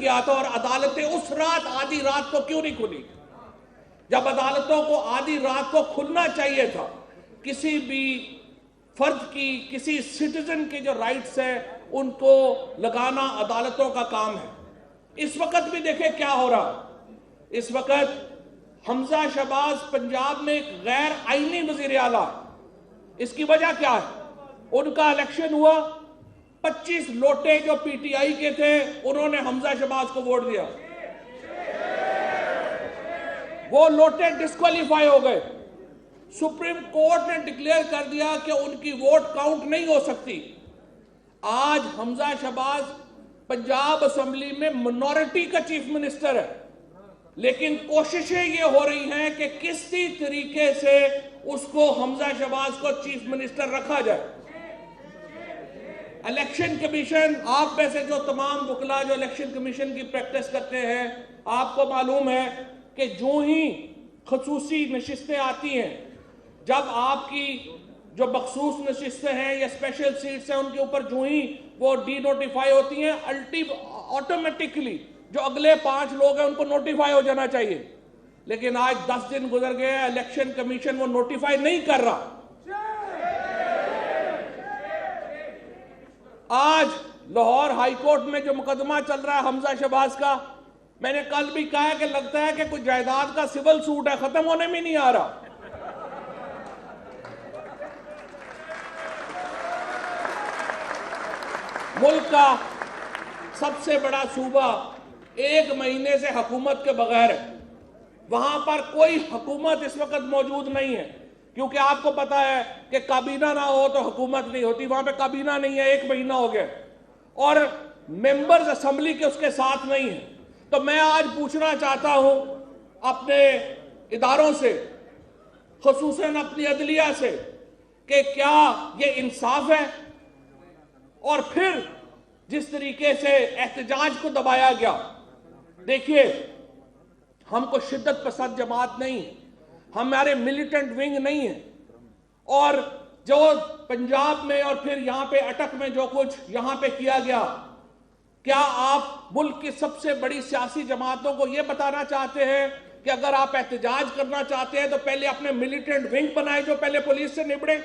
گیا تھا اور عدالتیں اس رات آدھی رات کو کیوں نہیں کھلی؟ جب عدالتوں کو آدھی رات کو کھلنا چاہیے تھا، کسی بھی فرد کی، کسی سٹیزن کے جو رائٹس ہیں ان کو لگانا عدالتوں کا کام ہے۔ اس وقت بھی دیکھیں کیا ہو رہا، اس وقت حمزہ شہباز پنجاب میں ایک غیر آئینی وزیر اعلیٰ، اس کی وجہ کیا ہے؟ ان کا الیکشن ہوا، 25 لوٹے جو پی ٹی آئی کے تھے انہوں نے حمزہ شہباز کو ووٹ دیا، وہ لوٹے ڈسکوالیفائی ہو گئے۔ سپریم کورٹ نے ڈکلیئر کر دیا کہ ان کی ووٹ کاؤنٹ نہیں ہو سکتی۔ آج حمزہ شہباز پنجاب اسمبلی میں منورٹی کا چیف منسٹر ہے، لیکن کوششیں یہ ہو رہی ہیں کہ کسی طریقے سے اس کو، حمزہ شہباز کو چیف منسٹر رکھا جائے۔ الیکشن کمیشن، آپ میں سے جو تمام وکلاء جو الیکشن کمیشن کی پریکٹس کرتے ہیں، آپ کو معلوم ہے کہ جو ہی خصوصی نشستیں آتی ہیں، جب آپ کی جو مخصوص نشستیں ہیں یا اسپیشل سیٹس ہیں ان کے اوپر جو ہی وہ ڈی نوٹیفائی ہوتی ہیں، آٹومیٹکلی جو اگلے 5 لوگ ہیں ان کو نوٹیفائی ہو جانا چاہیے، لیکن آج 10 دن گزر گئے، الیکشن کمیشن وہ نوٹیفائی نہیں کر رہا۔ آج لاہور ہائی کورٹ میں جو مقدمہ چل رہا ہے حمزہ شہباز کا، میں نے کل بھی کہا کہ لگتا ہے کہ کوئی جائیداد کا سول سوٹ ہے، ختم ہونے میں نہیں آ رہا۔ ملک کا سب سے بڑا صوبہ 1 مہینے سے حکومت کے بغیر ہے، وہاں پر کوئی حکومت اس وقت موجود نہیں ہے، کیونکہ آپ کو پتا ہے کہ کابینہ نہ ہو تو حکومت نہیں ہوتی، وہاں پہ کابینہ نہیں ہے، 1 مہینہ ہو گیا، اور ممبرز اسمبلی کے اس کے ساتھ نہیں ہیں۔ تو میں آج پوچھنا چاہتا ہوں اپنے اداروں سے، خصوصاً اپنی عدلیہ سے، کہ کیا یہ انصاف ہے؟ اور پھر جس طریقے سے احتجاج کو دبایا گیا، دیکھیے ہم کو شدت پسند جماعت نہیں، ہمارے ملیٹنٹ ونگ نہیں ہے، اور جو پنجاب میں اور پھر یہاں پہ اٹک میں جو کچھ یہاں پہ کیا گیا، کیا آپ ملک کی سب سے بڑی سیاسی جماعتوں کو یہ بتانا چاہتے ہیں کہ اگر آپ احتجاج کرنا چاہتے ہیں تو پہلے اپنے ملیٹنٹ ونگ بنائے جو پہلے پولیس سے نبڑے؟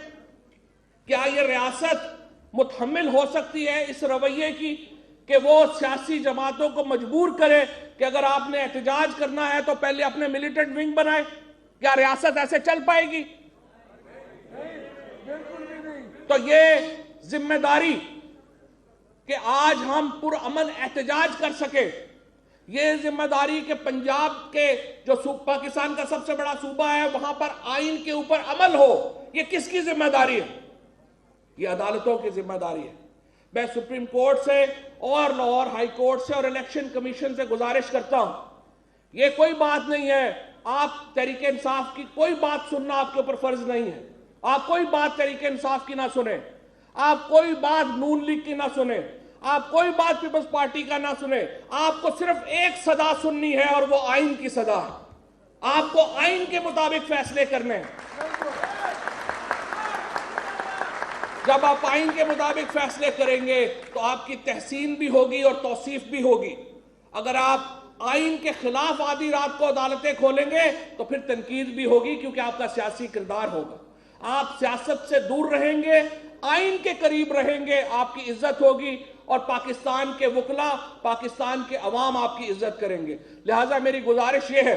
کیا یہ ریاست متحمل ہو سکتی ہے اس رویے کی کہ وہ سیاسی جماعتوں کو مجبور کرے کہ اگر آپ نے احتجاج کرنا ہے تو پہلے اپنے ملیٹنٹ ونگ بنائے؟ کیا ریاست ایسے چل پائے گی؟ تو یہ ذمہ داری کہ آج ہم پرامن احتجاج کر سکے، یہ ذمہ داری کہ پنجاب کے جو پاکستان کا سب سے بڑا صوبہ ہے وہاں پر آئین کے اوپر عمل ہو، یہ کس کی ذمہ داری ہے؟ یہ عدالتوں کی ذمہ داری ہے۔ میں سپریم کورٹ سے اور لاہور ہائی کورٹ سے اور الیکشن کمیشن سے گزارش کرتا ہوں، یہ کوئی بات نہیں ہے، آپ تحریک انصاف کی کوئی بات سننا آپ کے اوپر فرض نہیں ہے، آپ کوئی بات تحریک انصاف کی نہ سنیں، آپ کوئی بات نون لیگ کی نہ سنیں، آپ کوئی بات پیپلز پارٹی کا نہ سنیں، آپ کو صرف ایک صدا سننی ہے اور وہ آئین کی صدا ہے۔ آپ کو آئین کے مطابق فیصلے کرنے ہیں۔ جب آپ آئین کے مطابق فیصلے کریں گے تو آپ کی تحسین بھی ہوگی اور توصیف بھی ہوگی۔ اگر آپ آئین کے خلاف آدھی رات کو عدالتیں کھولیں گے تو پھر تنقید بھی ہوگی، کیونکہ آپ کا سیاسی کردار ہوگا۔ آپ سیاست سے دور رہیں گے، آئین کے قریب رہیں گے، آپ کی عزت ہوگی، اور پاکستان کے وکلاء، پاکستان کے عوام آپ کی عزت کریں گے۔ لہٰذا میری گزارش یہ ہے،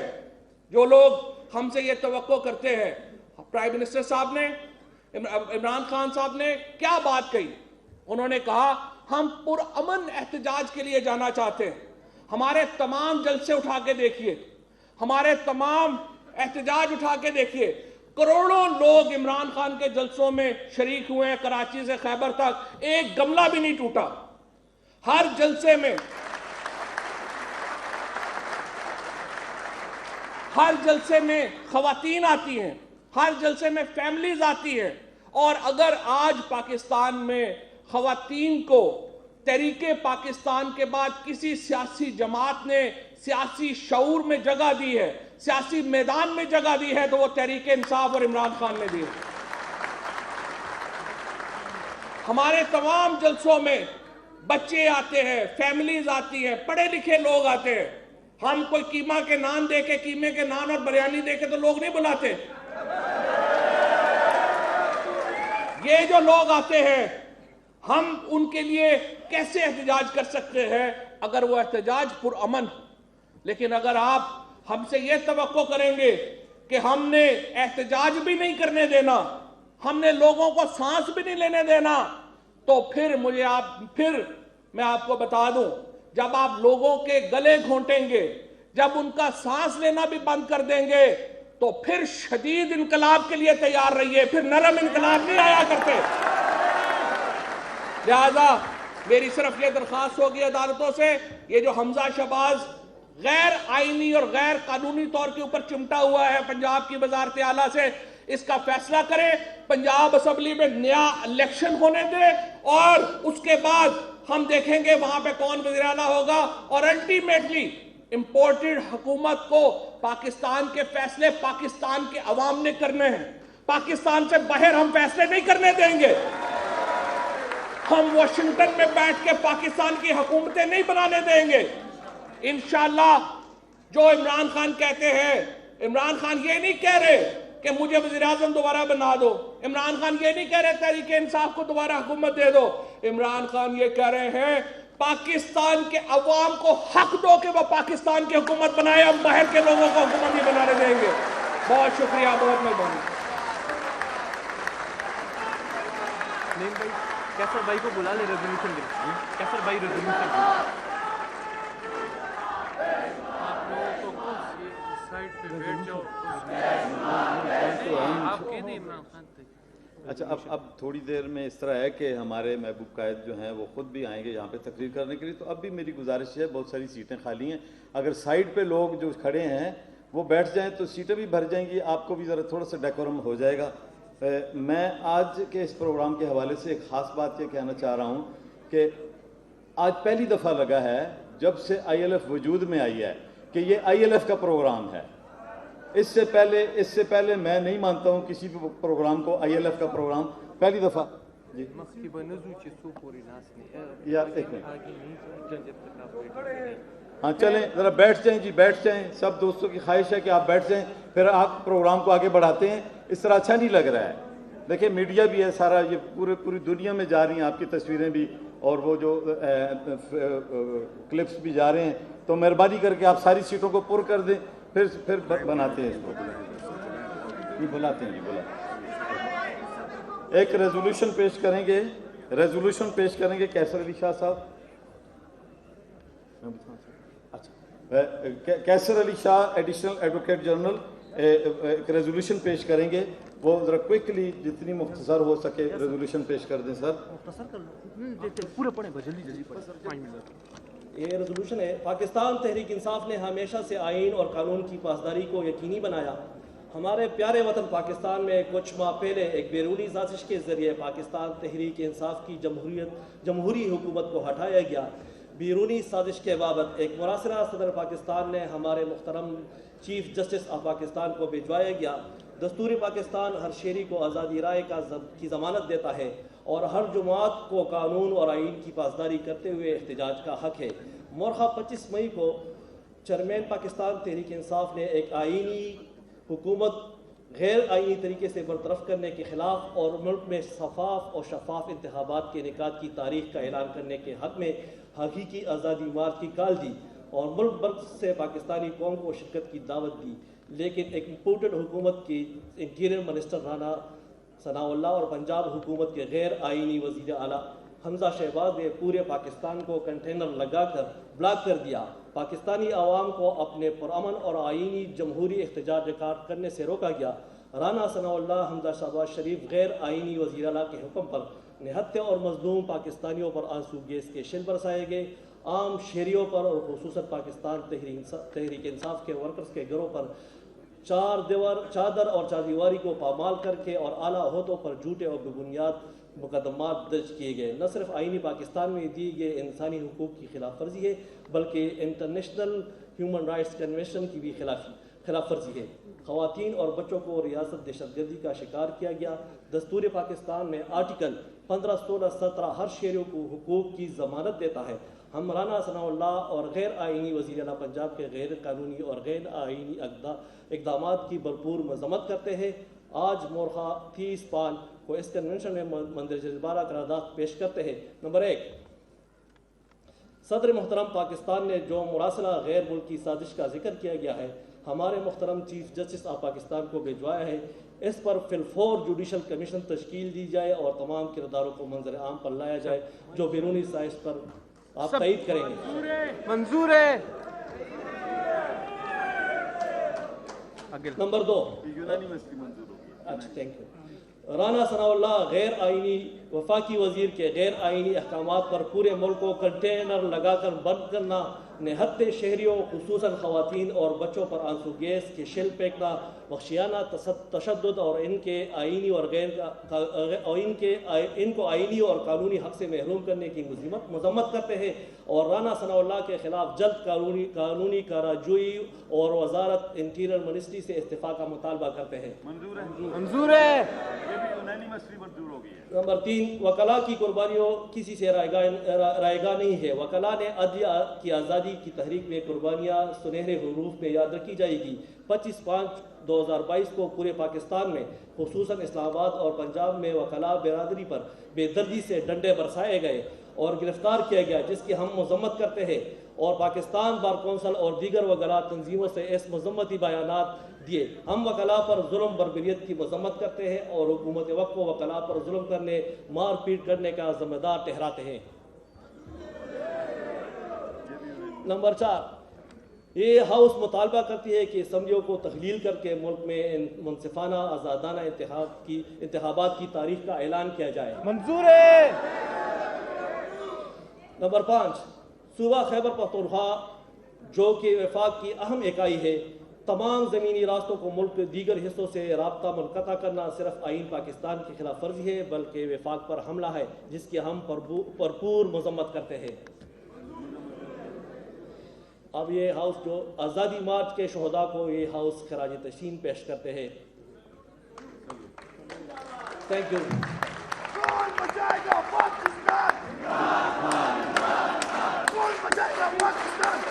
جو لوگ ہم سے یہ توقع کرتے ہیں، پرائم منسٹر صاحب نے، عمران خان صاحب نے کیا بات کہی؟ انہوں نے کہا ہم پرامن احتجاج کے لیے جانا چاہتے ہیں۔ ہمارے تمام جلسے اٹھا کے دیکھیے، ہمارے تمام احتجاج اٹھا کے دیکھیے، کروڑوں لوگ عمران خان کے جلسوں میں شریک ہوئے ہیں، کراچی سے خیبر تک ایک گملہ بھی نہیں ٹوٹا۔ ہر جلسے میں خواتین آتی ہیں، ہر جلسے میں فیملیز آتی ہیں، اور اگر آج پاکستان میں خواتین کو تحریک پاکستان کے بعد کسی سیاسی جماعت نے سیاسی شعور میں جگہ دی ہے، سیاسی میدان میں جگہ دی ہے، تو وہ تحریک انصاف اور عمران خان نے دی ہے۔ ہمارے تمام جلسوں میں بچے آتے ہیں، فیملیز آتی ہیں، پڑھے لکھے لوگ آتے ہیں. ہم کوئی قیمہ کے نان دے کے، قیمے کے نان اور بریانی دے کے تو لوگ نہیں بلاتے. یہ جو لوگ آتے ہیں ہم ان کے لیے کیسے احتجاج کر سکتے ہیں اگر وہ احتجاج پرامن ہو؟ لیکن اگر آپ ہم سے یہ توقع کریں گے کہ ہم نے احتجاج بھی نہیں کرنے دینا، ہم نے لوگوں کو سانس بھی نہیں لینے دینا، تو پھر میں آپ کو بتا دوں، جب آپ لوگوں کے گلے گھونٹیں گے، جب ان کا سانس لینا بھی بند کر دیں گے، تو پھر شدید انقلاب کے لیے تیار رہیے، پھر نرم انقلاب نہیں آیا کرتے. لہذا میری صرف یہ درخواست ہوگی عدالتوں سے، یہ جو حمزہ شہباز غیر آئینی اور غیر قانونی طور کے اوپر چمٹا ہوا ہے پنجاب کی وزارت اعلیٰ سے، اس کا فیصلہ کریں، پنجاب اسمبلی میں نیا الیکشن ہونے دیں، اور اس کے بعد ہم دیکھیں گے وہاں پہ کون وزیر اعلیٰ ہوگا. اور الٹیمیٹلی امپورٹڈ حکومت کو پاکستان کے فیصلے پاکستان کے عوام نے کرنے ہیں. پاکستان سے باہر ہم فیصلے نہیں کرنے دیں گے. ہم واشنگٹن میں بیٹھ کے پاکستان کی حکومتیں نہیں بنانے دیں گے. انشاءاللہ جو عمران خان کہتے ہیں، عمران خان یہ نہیں کہہ رہے کہ مجھے وزیر اعظم دوبارہ بنا دو، عمران خان یہ نہیں کہہ رہے تحریک انصاف کو دوبارہ حکومت دے دو. عمران خان یہ کہہ رہے ہیں پاکستان کے عوام کو حق دو کہ وہ پاکستان کی حکومت بنائے، ہم باہر کے لوگوں کو حکومت نہیں بنانے دیں گے. بہت شکریہ، بہت مہربانی. کیسر بھائی کو بلا لے، ریزولوشن دے. کیسر بھائی ریزولوشن دے. آپ لوگوں کو سائڈ پہ بیٹھ جاؤ. آپ کہہ دیں عمران خان تک. اچھا، اب تھوڑی دیر میں اس طرح ہے کہ ہمارے محبوب قائد جو ہیں وہ خود بھی آئیں گے یہاں پہ تقریر کرنے کے لیے. تو اب بھی میری گزارش ہے، بہت ساری سیٹیں خالی ہیں، اگر سائڈ پہ لوگ جو کھڑے ہیں وہ بیٹھ جائیں تو سیٹیں بھی بھر جائیں گی، آپ کو بھی ذرا تھوڑا سا ڈیکورم ہو جائے گا. میں آج کے اس پروگرام کے حوالے سے ایک خاص بات یہ کہنا چاہ رہا ہوں کہ آج پہلی دفعہ لگا ہے جب سے آئی ایل ایف وجود میں آئی ہے کہ یہ آئی ایل ایف کا پروگرام ہے. اس سے پہلے میں نہیں مانتا ہوں کسی بھی پروگرام کو آئی ایل ایف کا پروگرام. پہلی دفعہ یار ایک منٹ، ہاں چلیں ذرا بیٹھ جائیں جی، بیٹھ جائیں. سب دوستوں کی خواہش ہے کہ آپ بیٹھ جائیں، پھر آپ پروگرام کو آگے بڑھاتے ہیں. اس طرح اچھا نہیں لگ رہا ہے. دیکھیں میڈیا بھی ہے سارا، یہ پوری دنیا میں جا رہی ہیں آپ کی تصویریں بھی، اور وہ جو کلپس بھی جا رہے ہیں. تو مہربانی کر کے آپ ساری سیٹوں کو پر کر دیں، پھر بناتے ہیں اس کو. یہ بلاتے ہیں جی، بلاتے ہیں. ایک ریزولوشن پیش کریں گے کیسر علی شاہ صاحب. اچھا، کیسر Ali Shah additional advocate general ایک ریزولوشن پیش کریں گے. وہ ذرا کوئکلی جتنی مختصر ہو سکے ریزولوشن پیش کر دیں سر. مختصر کر لو، پورے پڑھیں، جلدی پڑھیں. یہ ریزولوشن ہے: پاکستان تحریک انصاف نے ہمیشہ سے آئین اور قانون کی پاسداری کو یقینی بنایا. ہمارے پیارے وطن پاکستان میں کچھ ماہ پہلے ایک بیرونی سازش کے ذریعے پاکستان تحریک انصاف کی جمہوری حکومت کو ہٹایا گیا. بیرونی سازش کے بابت ایک مراسلہ صدر پاکستان نے ہمارے محترم چیف جسٹس آف پاکستان کو بھجوایا گیا. دستور پاکستان ہر شہری کو آزادی رائے کی ضمانت دیتا ہے اور ہر جماعت کو قانون اور آئین کی پاسداری کرتے ہوئے احتجاج کا حق ہے. مورخہ 25 مئی کو چیئرمین پاکستان تحریک انصاف نے ایک آئینی حکومت غیر آئینی طریقے سے برطرف کرنے کے خلاف اور ملک میں شفاف انتخابات کے انعقاد کی تاریخ کا اعلان کرنے کے حق میں حقیقی آزادی مارچ کی کال دی اور ملک بھر سے پاکستانی قوم کو شرکت کی دعوت دی. لیکن ایک امپورٹڈ حکومت کی انٹیریئر منسٹر رانا ثناء اللہ اور پنجاب حکومت کے غیر آئینی وزیر اعلیٰ حمزہ شہباز نے پورے پاکستان کو کنٹینر لگا کر بلاک کر دیا. پاکستانی عوام کو اپنے پرامن اور آئینی جمہوری احتجاج ریکارڈ کرنے سے روکا گیا. رانا ثناء اللہ حمزہ شہباز شریف غیر آئینی وزیر اعلیٰ کے حکم پر نہتے اور مظلوم پاکستانیوں پر آنسو گیس کے شل برسائے گئے. عام شہریوں پر اور خصوصاً پاکستان تحریک انصاف کے ورکرز کے گھروں پر چادر اور چاردیواری کو پامال کر کے اور اعلیٰ عہدوں پر جھوٹے اور بے بنیاد مقدمات درج کیے گئے. نہ صرف آئینی پاکستان میں دی گئے انسانی حقوق کی خلاف ورزی ہے بلکہ انٹرنیشنل ہیومن رائٹس کنونشن کی بھی خلاف ورزی ہے. خواتین اور بچوں کو ریاست دہشت گردی کا شکار کیا گیا. دستور پاکستان میں آرٹیکل 15, 16, 17 ہر شہریوں کو حقوق کی ضمانت دیتا ہے۔ ہم رانا ثناء اللہ اور غیر آئینی وزیر اعلیٰ پنجاب کے غیر قانونی اور غیر آئینی اقدامات کی بھرپور مذمت کرتے ہیں۔ آج مورخہ 30/5 کو اس کنونشن میں مندرجہ ذیل قرارداد پیش کرتے ہیں۔ نمبر 1، صدر محترم پاکستان نے جو مراسلہ غیر ملکی سازش کا ذکر کیا گیا ہے، ہمارے محترم چیف جسٹس آف پاکستان کو بھیجوایا ہے۔ اس پر فی الفور جوڈیشل کمیشن تشکیل دی جائے اور تمام کرداروں کو منظر عام پر لایا جائے جو بیرونی سازش پر آپ تائید کریں گے۔ منظور ہے۔ نمبر 2، اچھا تھینک یو، رانا ثناء اللہ غیر آئینی وفاقی وزیر کے غیر آئینی احکامات پر پورے ملک کو کنٹینر لگا کر بند کرنا، نہتے شہریوں خصوصاً خواتین اور بچوں پر آنسو گیس کے شیل پھینکنا، وحشیانہ تشدد اور ان کے آئینی اور ان کو آئینی اور قانونی حق سے محروم کرنے کی مذمت کرتے ہیں اور رانا ثناء اللہ کے خلاف جلد قانونی کارروائی اور وزارت انٹیریئر منسٹری سے استعفیٰ کا مطالبہ کرتے ہیں۔ منظور ہے۔ نمبر 3، وکلاء کی قربانیوں کسی سے رائیگاں نہیں ہے۔ وکلاء نے عدلیہ کی آزادی کی تحریک میں قربانیاں سنہرے حروف میں یاد رکھی جائے گی۔ 25/5/2022 کو پورے پاکستان میں خصوصاً اسلام آباد اور پنجاب میں وکلاء برادری پر بے دردی سے ڈنڈے برسائے گئے اور گرفتار کیا گیا، جس کی ہم مذمت کرتے ہیں، اور پاکستان بار کونسل اور دیگر وکلاء تنظیموں سے اس مذمتی بیانات دیے۔ ہم وکلاء پر ظلم بربریت کی مذمت کرتے ہیں اور حکومت وقت کو وکلاء پر ظلم کرنے، مار پیٹ کرنے کا ذمہ دار ٹھہراتے ہیں۔ نمبر 4، یہ ہاؤس مطالبہ کرتی ہے کہ اسمبلیوں کو تخلیل کر کے ملک میں منصفانہ آزادانہ انتخابات کی تاریخ کا اعلان کیا جائے۔ منظور ہے۔ نمبر 5، صوبہ خیبر پختونخوا جو کہ وفاق کی اہم اکائی ہے، تمام زمینی راستوں کو ملک کے دیگر حصوں سے رابطہ منقطع کرنا صرف آئین پاکستان کی خلاف ورزی ہے بلکہ وفاق پر حملہ ہے، جس کی ہم بھرپور مذمت کرتے ہیں۔ اب یہ ہاؤس جو آزادی مارچ کے شہداء کو یہ ہاؤس خراج تحسین پیش کرتے ہیں۔ Thank you.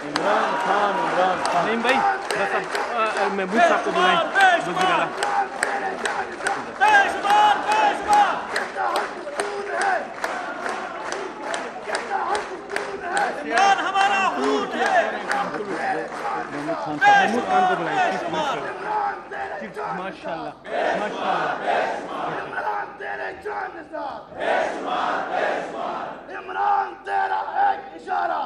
عمران خان نہیں بھائی، بس اب محبوب صاحب کو بلائیں، وزیر اعلیٰ۔ محمود خان کو بلائیں، ماشاء اللہ ماشاء عمران تیرا ایک اشارہ،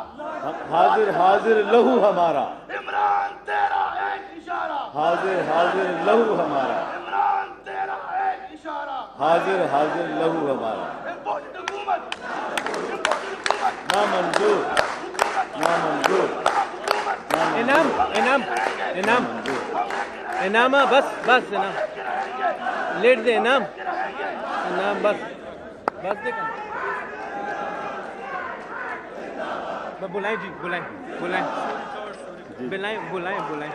حاضر حاضر لہو ہمارا، عمران تیرا ایک اشارہ، حاضر حاضر لہو ہمارا، عمران تیرا ایک اشارہ، حاضر حاضر لہو ہمارا، امپورٹڈ حکومت، نا منظور، نا منظور، انعام انعام انعام انعام، بس بس انعام لیٹ دے، انعام انعام، بس بس دے کر بلائیں جی، بلائیں بلائیں بلائیں بلائیں بلائیں۔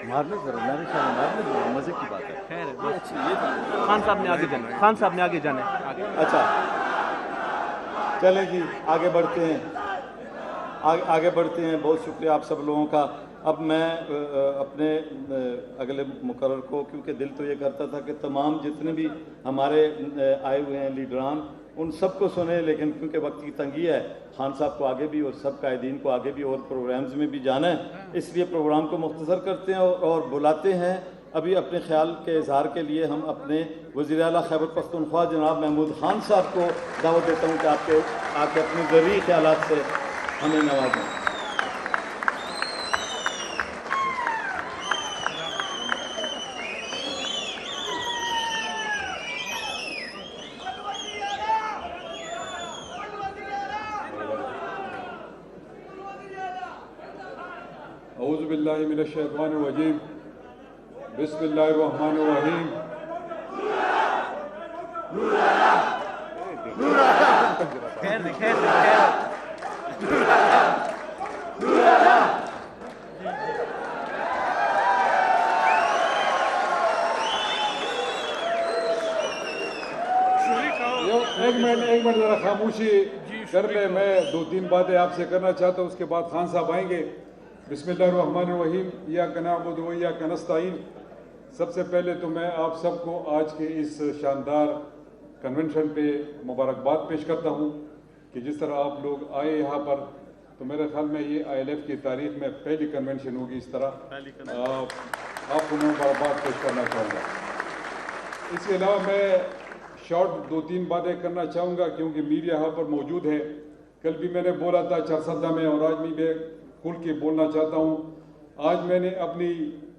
مارنے ذرا، میرے خیال میں مارنے مزے کی بات ہے۔ خیر بس، خان صاحب نے آگے جانا ہے، خان صاحب نے آگے جانا ہے، آگے۔ اچھا چلیں جی، آگے بڑھتے ہیں، آگے بڑھتے ہیں۔ بہت شکریہ آپ سب لوگوں کا۔ اب میں اپنے اگلے مقرر کو، کیونکہ دل تو یہ کرتا تھا کہ تمام جتنے بھی ہمارے آئے ہوئے ہیں لیڈران ان سب کو سنیں، لیکن کیونکہ وقت کی تنگی ہے، خان صاحب کو آگے بھی اور سب قائدین کو آگے بھی اور پروگرامز میں بھی جانا ہے، اس لیے پروگرام کو مختصر کرتے ہیں اور بلاتے ہیں ابھی اپنے خیال کے اظہار کے لیے ہم اپنے وزیر اعلیٰ خیبر پختونخوا جناب محمود خان صاحب کو دعوت دیتا ہوں کہ آپ کے اپنے ذریعی خیالات سے ہمیں نوازیں۔ اعوذ باللہ من الشیطان الرجیم، بسم اللہ الرحمن الرحیم۔ خیر دے، خیر دے، خیر ایک منٹ ذرا خاموشی کر لے. میں 2-3 باتیں آپ سے کرنا چاہتا ہوں, اس کے بعد خان صاحب آئیں گے. بسم اللہ الرحمن الرحیم. ایاک نعبد و ایاک نستعین. سب سے پہلے تو میں آپ سب کو آج کے اس شاندار کنونشن پہ مبارکباد پیش کرتا ہوں کہ جس طرح آپ لوگ آئے یہاں پر, تو میرے خیال میں یہ ILF کی تاریخ میں پہلی کنونشن ہوگی اس طرح. آپ کو میں مبارکباد پیش کرنا چاہوں گا. اس کے علاوہ میں شارٹ 2-3 باتیں کرنا چاہوں گا کیونکہ میڈیا یہاں پر موجود ہے. کل بھی میں نے بولا تھا چارسدہ میں, اور آج بھی کھل کے بولنا چاہتا ہوں. آج میں نے اپنی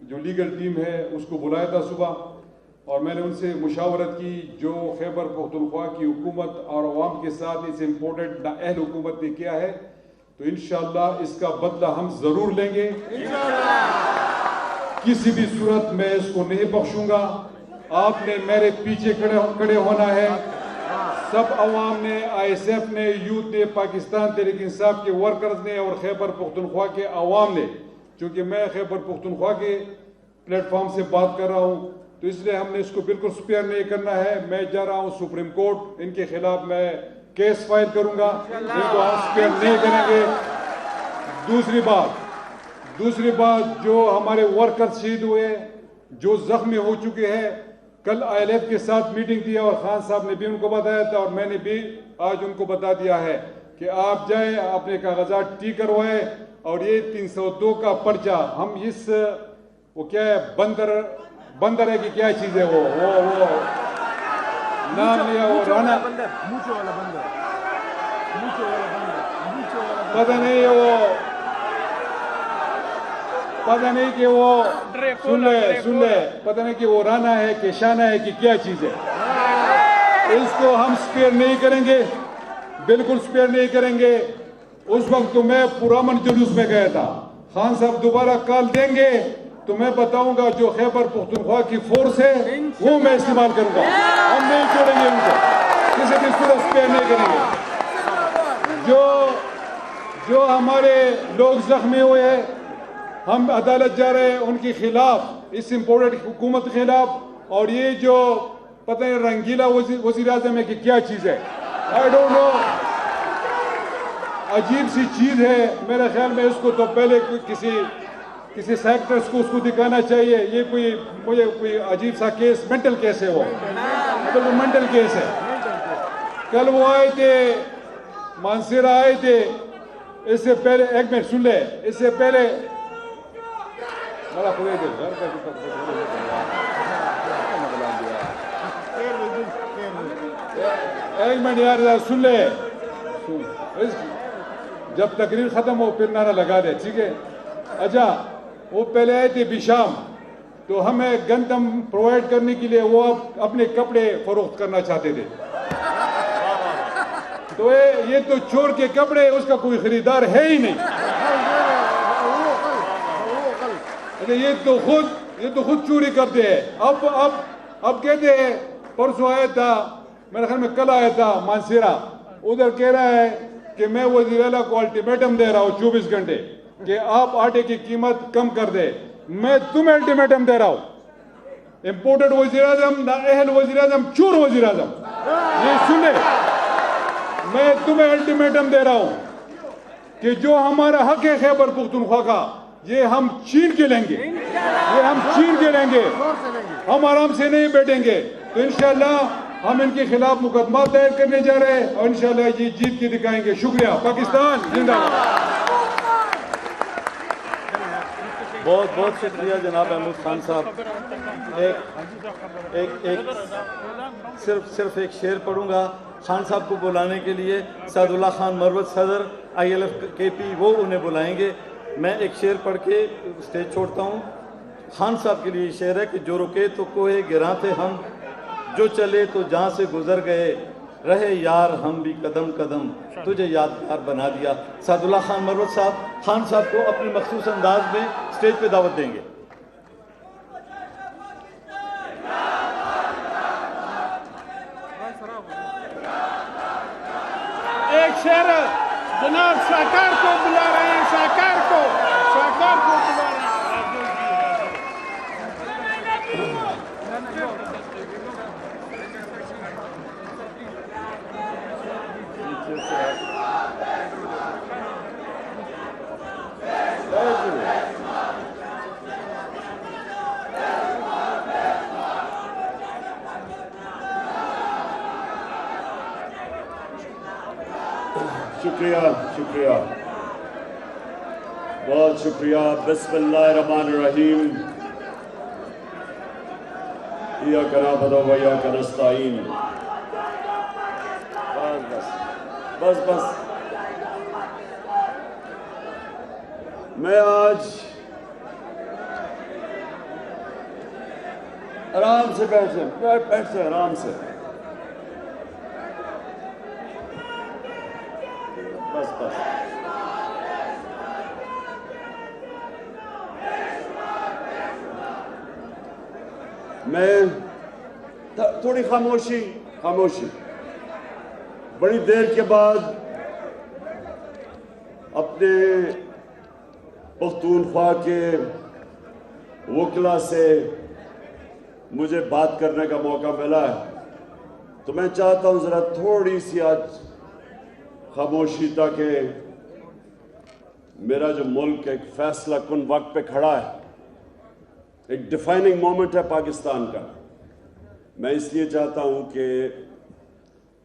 جو لیگل ٹیم ہے اس کو بلایا تھا صبح, اور میں نے ان سے مشاورت کی جو خیبر پختونخوا کی حکومت اور عوام کے ساتھ اس امپورٹنٹ نااہل حکومت نے کیا ہے, تو انشاءاللہ اس کا بدلہ ہم ضرور لیں گے. کسی بھی صورت میں اس کو نہیں بخشوں گا. آپ نے میرے پیچھے کھڑے ہونا ہے. سب عوام نے, ISF نے, یوتھ نے, پاکستان تحریک انصاف کے ورکرز نے, اور خیبر پختونخوا کے عوام نے. چونکہ میں خیبر پختونخوا کے پلیٹ فارم سے بات کر رہا ہوں, تو اس لیے ہم نے اس کو بالکل سپیئر نہیں کرنا ہے. میں جا رہا ہوں سپریم کورٹ, ان کے خلاف میں کیس فائل کروں گا. ان کو ہم سپیئر نہیں کریں گے. دوسری بات جو ہمارے ورکرز شہید ہوئے, جو زخمی ہو چکے ہیں, کل ILF کے ساتھ میٹنگ تھی اور خان صاحب نے بھی ان کو بتایا تھا, اور میں نے بھی آج ان کو بتا دیا ہے کہ آپ جائیں اپنے کاغذات ٹھیک کروائیں. اور یہ 302 کا پرچہ ہم اس وہ کیا ہے, بندر ہے کہ کیا چیز ہے, وہ نام لیا, وہ رانا پتہ نہیں, پتہ نہیں کہ وہ سن لے پتہ نہیں کہ وہ رانا ہے کہ شانہ ہے کہ کیا چیز ہے. اس کو ہم سپیئر نہیں کریں گے, بالکل سپیئر نہیں کریں گے. اس وقت تو میں پرامن جلوس میں گیا تھا. خان صاحب دوبارہ کال دیں گے تو میں بتاؤں گا جو خیبر پختونخوا کی فورس ہے وہ میں استعمال کروں گا. ہم نہیں چھوڑیں گے ان کو, کسی بھی صورت سپیئر نہیں کریں گے. جو ہمارے لوگ زخمی ہوئے ہیں, ہم عدالت جا رہے ہیں ان کے خلاف, اس امپورٹنٹ حکومت کے خلاف. اور یہ جو پتہ ہے رنگیلا وزیر اعظم ہے کہ کیا چیز ہے, آئی ڈونٹ نو, عجیب سی چیز ہے. میرے خیال میں اس کو تو پہلے کسی سیکٹرز کو اس کو دکھانا چاہیے. یہ کوئی عجیب سا کیس, مینٹل کیس ہے, وہ مینٹل کیس ہے. کل وہ آئے تھے, مانسیرا آئے تھے, اس سے پہلے ایک منٹ سن لے, اس سے پہلے ایک منٹ یار سن لے, جب تقریر ختم ہو پھر نعرہ لگا دے, ٹھیک ہے. اچھا, وہ پہلے آئے تھے بیشام, تو ہمیں گندم پرووائڈ کرنے کے لیے وہ اپنے کپڑے فروخت کرنا چاہتے تھے. تو یہ تو چور کے کپڑے, اس کا کوئی خریدار ہے ہی نہیں. یہ تو خود چوری کرتے ہیں. اب کہتے ہیں, پرسوں آیا تھا, میرے خیال میں کل آیا تھا مانسیرا, ادھر کہہ رہا ہے کہ میں وزیر اعلیٰ کو الٹیمیٹم دے رہا ہوں 24 گھنٹے کہ آپ آٹے کی قیمت کم کر دے. میں تمہیں الٹیمیٹم دے رہا ہوں, امپورٹڈ وزیر اعظم, نااہل وزیر اعظم, چور وزیر اعظم, یہ سنے, میں تمہیں الٹیمیٹم دے رہا ہوں کہ جو ہمارا حق ہے خیبر پختونخوا کا, یہ ہم چھین کے لیں گے, ہم آرام سے نہیں بیٹھیں گے. تو انشاءاللہ ہم ان کے خلاف مقدمات دائر کرنے جا رہے ہیں, اور انشاءاللہ یہ جیت کے دکھائیں گے. شکریہ. پاکستان زندہ باد. بہت بہت شکریہ جناب احمد خان صاحب. صرف ایک شعر پڑھوں گا خان صاحب کو بلانے کے لیے. سعد اللہ خان مروت صدر ILF KP, وہ انہیں بلائیں گے. میں ایک شعر پڑھ کے اسٹیج چھوڑتا ہوں. خان صاحب کے لیے یہ شعر ہے کہ جو رکے تو کوہ گراں تھے ہم, جو چلے تو جہاں سے گزر گئے, رہے یار ہم بھی قدم قدم, تجھے یادگار بنا دیا. سعد اللہ خان مروت صاحب خان صاحب کو اپنے مخصوص انداز میں اسٹیج پہ دعوت دیں گے. ایک شعر جناب شاکار کو بلا رہے ہیں, شاکار کو بلا رہے ہیں. شکریہ شکریہ بہت شکریہ. بسم اللہ الرحمن الرحیم. ایاک نعبد و ایاک نستعین. بس بس میں آج آرام سے بیٹھے آرام سے. بس میں تھوڑی خاموشی بڑی دیر کے بعد اپنے پختونخوا کے وکلا سے مجھے بات کرنے کا موقع ملا ہے تو میں چاہتا ہوں ذرا تھوڑی سی آج خاموشی تاکہ میرا جو ملک ایک فیصلہ کن وقت پہ کھڑا ہے, ایک ڈیفائننگ مومنٹ ہے پاکستان کا. میں اس لیے چاہتا ہوں کہ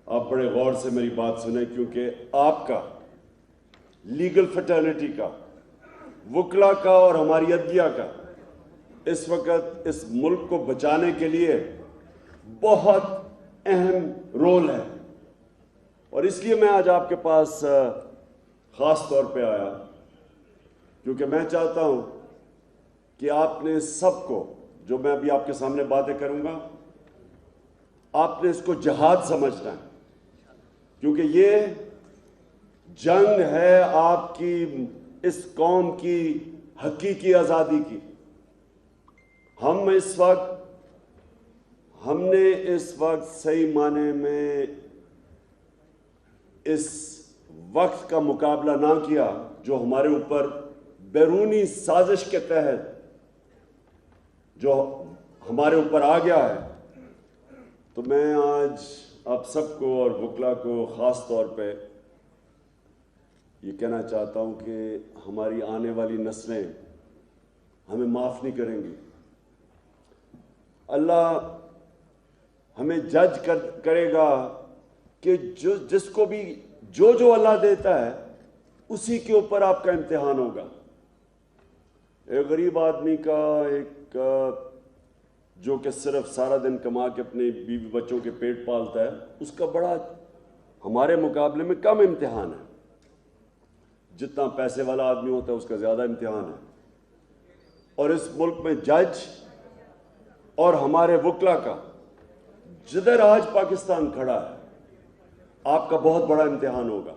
آپ بڑے غور سے میری بات سنیں کیونکہ آپ کا لیگل فٹرنیٹی کا, وکلا کا اور ہماری عدلیہ کا اس وقت اس ملک کو بچانے کے لیے بہت اہم رول ہے. اور اس لیے میں آج آپ کے پاس خاص طور پہ آیا کیونکہ میں چاہتا ہوں کہ آپ نے سب کو, جو میں ابھی آپ کے سامنے باتیں کروں گا, آپ نے اس کو جہاد سمجھنا ہے کیونکہ یہ جنگ ہے آپ کی اس قوم کی حقیقی آزادی کی. ہم نے اس وقت صحیح معنی میں اس وقت کا مقابلہ نہ کیا جو ہمارے اوپر بیرونی سازش کے تحت جو ہمارے اوپر آ گیا ہے. تو میں آج آپ سب کو اور وکلا کو خاص طور پہ یہ کہنا چاہتا ہوں کہ ہماری آنے والی نسلیں ہمیں معاف نہیں کریں گی. اللہ ہمیں جج کرے گا کہ جس کو بھی جو اللہ دیتا ہے اسی کے اوپر آپ کا امتحان ہوگا. ایک غریب آدمی کا, ایک جو کہ صرف سارا دن کما کے اپنے بیوی بچوں کے پیٹ پالتا ہے, اس کا بڑا ہمارے مقابلے میں کم امتحان ہے. جتنا پیسے والا آدمی ہوتا ہے اس کا زیادہ امتحان ہے. اور اس ملک میں جج اور ہمارے وکلا کا جدھر آج پاکستان کھڑا ہے آپ کا بہت بڑا امتحان ہوگا.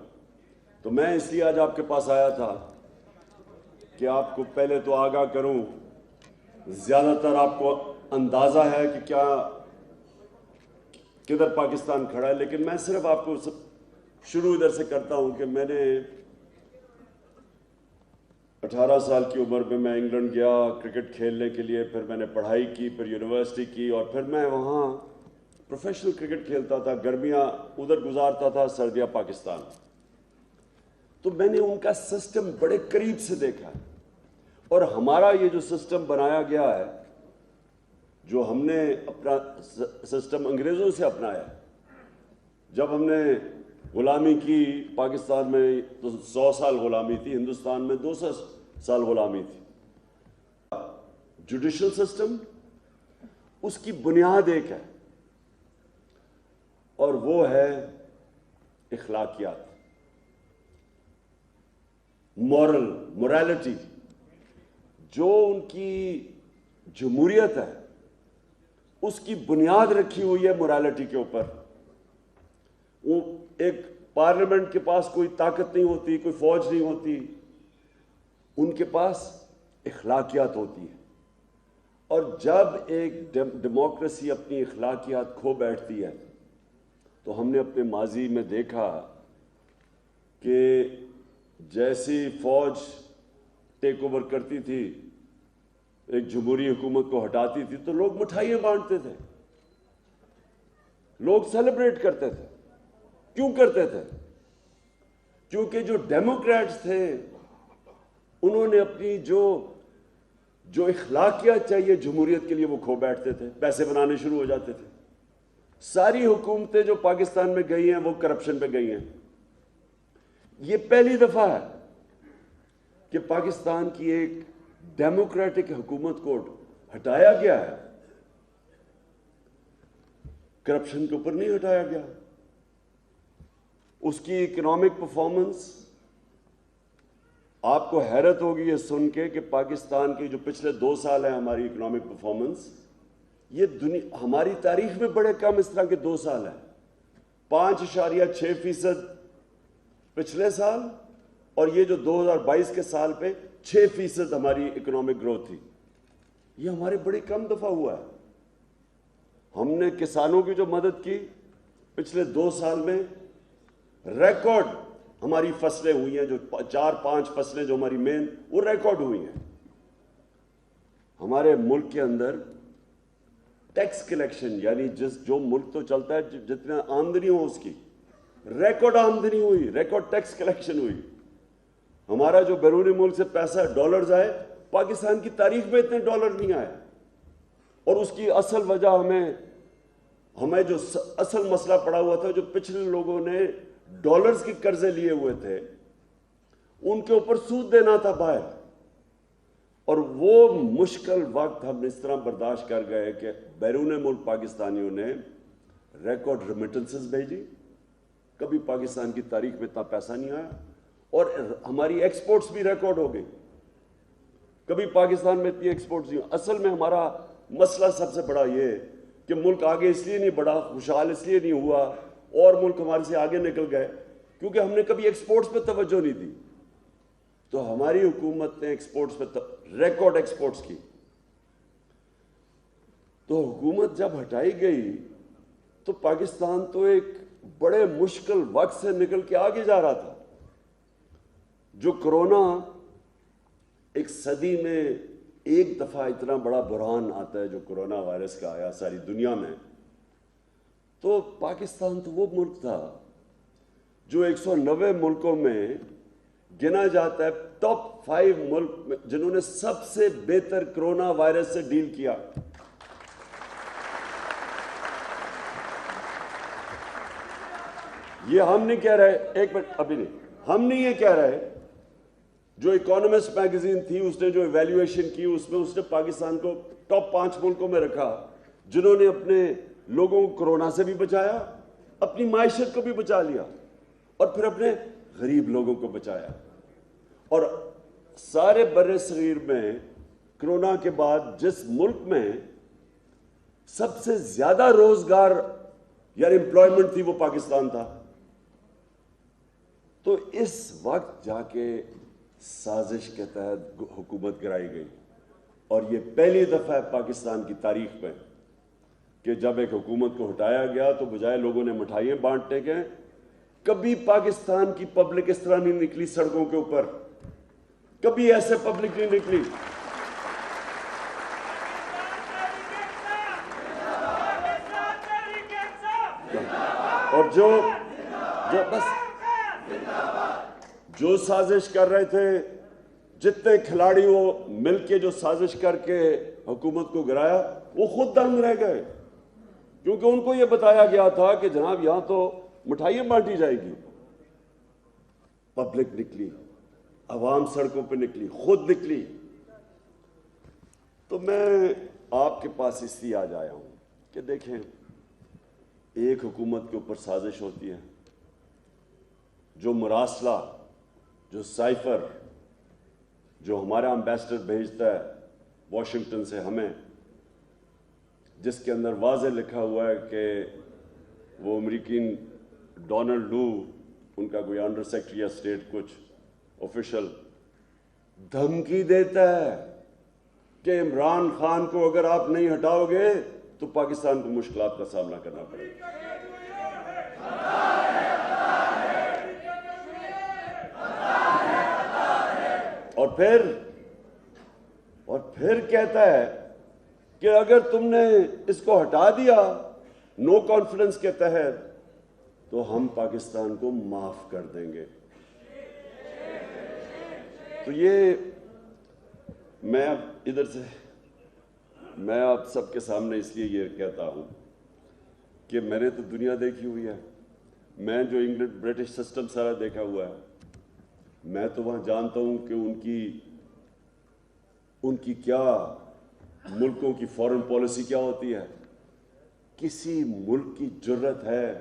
تو میں اس لیے آج آپ کے پاس آیا تھا کہ آپ کو پہلے تو آگاہ کروں. زیادہ تر آپ کو اندازہ ہے کہ کیا کدھر پاکستان کھڑا ہے, لیکن میں صرف آپ کو شروع ادھر سے کرتا ہوں کہ میں نے 18 سال کی عمر میں انگلینڈ گیا کرکٹ کھیلنے کے لیے. پھر میں نے پڑھائی کی, پھر یونیورسٹی کی, اور پھر میں وہاں پروفیشنل کرکٹ کھیلتا تھا. گرمیاں ادھر گزارتا تھا, سردیاں پاکستان. تو میں نے ان کا سسٹم بڑے قریب سے دیکھا ہے. اور ہمارا یہ جو سسٹم بنایا گیا ہے, جو ہم نے اپنا سسٹم انگریزوں سے اپنایا ہے. جب ہم نے غلامی کی پاکستان میں تو 100 سال غلامی تھی, ہندوستان میں 200 سال غلامی تھی. جوڈیشل سسٹم اس کی بنیاد ایک ہے اور وہ ہے اخلاقیات, موریلٹی. جو ان کی جمہوریت ہے اس کی بنیاد رکھی ہوئی ہے موریلٹی کے اوپر. وہ ایک پارلیمنٹ کے پاس کوئی طاقت نہیں ہوتی, کوئی فوج نہیں ہوتی, ان کے پاس اخلاقیات ہوتی ہے. اور جب ایک ڈیموکریسی اپنی اخلاقیات کھو بیٹھتی ہے تو ہم نے اپنے ماضی میں دیکھا کہ جیسی فوج ٹیک اوور کرتی تھی, ایک جمہوری حکومت کو ہٹاتی تھی, تو لوگ مٹھائیاں بانٹتے تھے, لوگ سیلیبریٹ کرتے تھے. کیوں کرتے تھے؟ کیونکہ جو ڈیموکریٹس تھے انہوں نے اپنی جو اخلاقیات چاہیے جمہوریت کے لیے وہ کھو بیٹھتے تھے, پیسے بنانے شروع ہو جاتے تھے. ساری حکومتیں جو پاکستان میں گئی ہیں وہ کرپشن پہ گئی ہیں. یہ پہلی دفعہ ہے کہ پاکستان کی ایک ڈیموکریٹک حکومت کو ہٹایا گیا ہے، کرپشن کے اوپر نہیں ہٹایا گیا. اس کی اکنامک پرفارمنس، آپ کو حیرت ہوگی یہ سن کے کہ پاکستان کے جو پچھلے 2 سال ہیں ہماری اکنامک پرفارمنس، یہ ہماری تاریخ میں بڑے کم اس طرح کے 2 سال ہیں. 5.6% پچھلے سال، اور یہ جو 2022 کے سال پہ 6% ہماری اکنامک گروتھ تھی. یہ ہمارے بڑی کم دفعہ ہوا ہے. ہم نے کسانوں کی جو مدد کی پچھلے 2 سال میں، ریکارڈ ہماری فصلیں ہوئی ہیں، جو 4-5 فصلیں جو ہماری مین، وہ ریکارڈ ہوئی ہیں. ہمارے ملک کے اندر ٹیکس کلیکشن، یعنی جو ملک تو چلتا ہے جتنا آمدنی ہو اس کی، ریکارڈ آمدنی ہوئی، ریکارڈ ٹیکس کلیکشن ہوئی. ہمارا جو بیرونی ملک سے پیسہ ڈالرز آئے، پاکستان کی تاریخ میں اتنے ڈالر نہیں آئے. اور اس کی اصل وجہ ہمیں جو اصل مسئلہ پڑا ہوا تھا، جو پچھلے لوگوں نے ڈالرز کے قرضے لیے ہوئے تھے، ان کے اوپر سود دینا تھا باہر. اور وہ مشکل وقت ہم اس طرح برداشت کر گئے کہ بیرون ملک پاکستانیوں نے ریکارڈ ریمیٹنسز بھیجی. کبھی پاکستان کی تاریخ میں اتنا پیسہ نہیں آیا، اور ہماری ایکسپورٹس بھی ریکارڈ ہو گئی. کبھی پاکستان میں اتنی ایکسپورٹس نہیں. اصل میں ہمارا مسئلہ سب سے بڑا یہ کہ ملک آگے اس لیے نہیں بڑھا، خوشحال اس لیے نہیں ہوا، اور ملک ہمارے سے آگے نکل گئے کیونکہ ہم نے کبھی ایکسپورٹس پہ توجہ نہیں دی. تو ہماری حکومت نے ایکسپورٹس پہ ریکارڈ ایکسپورٹس کی. تو حکومت جب ہٹائی گئی تو پاکستان تو ایک بڑے مشکل وقت سے نکل کے آگے جا رہا تھا. جو کرونا، ایک صدی میں ایک دفعہ اتنا بڑا بحران آتا ہے جو کرونا وائرس کا آیا ساری دنیا میں، تو پاکستان تو وہ ملک تھا جو 190 ملکوں میں گنا جاتا ہے ٹاپ 5 ملک میں جنہوں نے سب سے بہتر کرونا وائرس سے ڈیل کیا. یہ ہم نہیں کہہ رہے، ایک منٹ ابھی نہیں، ہم نہیں یہ کہہ رہے. جو اکانومسٹ میگزین تھی، اس نے جو ایویلیویشن کی، اس میں اس نے پاکستان کو ٹاپ 5 ملکوں میں رکھا جنہوں نے اپنے لوگوں کو کرونا سے بھی بچایا، اپنی معیشت کو بھی بچا لیا، اور پھر اپنے غریب لوگوں کو بچایا. اور سارے بر صغیر میں کرونا کے بعد جس ملک میں سب سے زیادہ روزگار یا امپلائمنٹ تھی وہ پاکستان تھا. تو اس وقت جا کے سازش کے تحت حکومت گرائی گئی. اور یہ پہلی دفعہ ہے پاکستان کی تاریخ میں کہ جب ایک حکومت کو ہٹایا گیا تو بجائے لوگوں نے مٹھائیاں بانٹنے کے، کبھی پاکستان کی پبلک اس طرح نہیں نکلی سڑکوں کے اوپر، کبھی ایسے پبلک نہیں نکلی. اور جو سازش کر رہے تھے، جتنے کھلاڑی وہ مل کے جو سازش کر کے حکومت کو گرایا، وہ خود دنگ رہ گئے کیونکہ ان کو یہ بتایا گیا تھا کہ جناب یہاں تو مٹھائیاں بانٹی جائے گی. پبلک نکلی، عوام سڑکوں پہ نکلی، خود نکلی. تو میں آپ کے پاس اس لیے آج آیا ہوں کہ دیکھیں، ایک حکومت کے اوپر سازش ہوتی ہے، جو مراسلہ، جو سائفر، جو ہمارا امبیسڈر بھیجتا ہے واشنگٹن سے ہمیں، جس کے اندر واضح لکھا ہوا ہے کہ وہ امریکین ڈونلڈ لو، ان کا کوئی انڈر سیکرٹری آف اسٹیٹ کچھ آفیشل، دھمکی دیتا ہے کہ عمران خان کو اگر آپ نہیں ہٹاؤ گے تو پاکستان کو مشکلات کا سامنا کرنا پڑے گا. اور پھر کہتا ہے کہ اگر تم نے اس کو ہٹا دیا نو کانفیڈنس کے تحت تو ہم پاکستان کو معاف کر دیں گے. تو یہ میں اب ادھر سے میں آپ سب کے سامنے اس لیے یہ کہتا ہوں کہ میں نے تو دنیا دیکھی ہوئی ہے، میں جو انگلینڈ برٹش سسٹم سارا دیکھا ہوا ہے، میں تو وہاں جانتا ہوں کہ ان کی کیا ملکوں کی فورن پالیسی کیا ہوتی ہے. کسی ملک کی جرت ہے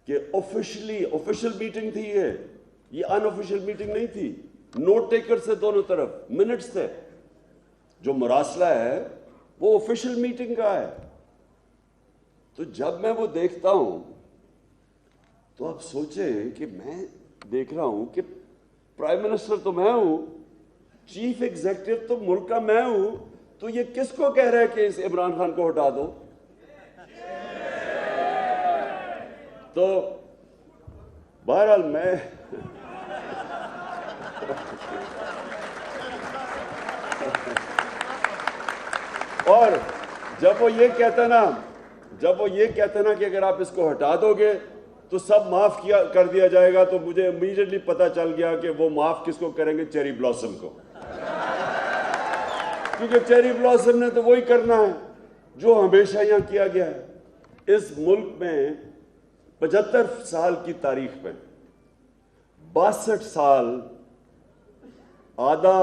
کہ آفیشیل میٹنگ تھی یہ ان آفیشیل میٹنگ نہیں تھی, نوٹ ٹیکر سے دونوں طرف منٹس تھے. جو مراسلہ ہے وہ آفیشیل میٹنگ کا ہے. تو جب میں وہ دیکھتا ہوں تو آپ سوچیں کہ میں دیکھ رہا ہوں کہ پرائم منسٹر تو میں ہوں, چیف ایگزیکٹو تو ملک کا میں ہوں, تو یہ کس کو کہہ رہا ہے کہ اس عمران خان کو ہٹا دو؟ تو بہرحال میں اور جب وہ یہ کہتا نا کہ اگر آپ اس کو ہٹا دو گے تو سب معاف کر دیا جائے گا, تو مجھے امیڈیٹلی پتا چل گیا کہ وہ معاف کس کو کریں گے؟ چیری بلاسم کو. کیونکہ چیری بلاسم نے تو وہی کرنا ہے جو ہمیشہ یہاں کیا گیا ہے. اس ملک میں 75 سال کی تاریخ میں 62 سال آدھا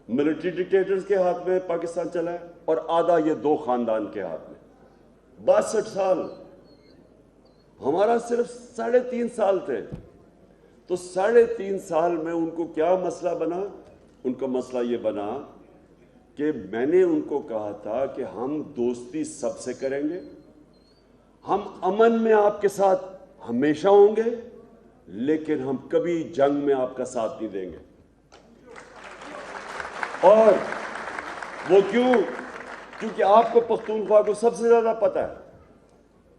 ملٹری ڈکٹیٹرز کے ہاتھ میں پاکستان چلا ہے اور آدھا یہ دو خاندان کے ہاتھ میں. 62 سال. ہمارا صرف 3.5 سال تھے. تو 3.5 سال میں ان کو کیا مسئلہ بنا؟ ان کا مسئلہ یہ بنا کہ میں نے ان کو کہا تھا کہ ہم دوستی سب سے کریں گے, ہم امن میں آپ کے ساتھ ہمیشہ ہوں گے, لیکن ہم کبھی جنگ میں آپ کا ساتھ نہیں دیں گے. اور وہ کیوں؟ کیونکہ آپ کو پختونخوا کو سب سے زیادہ پتہ ہے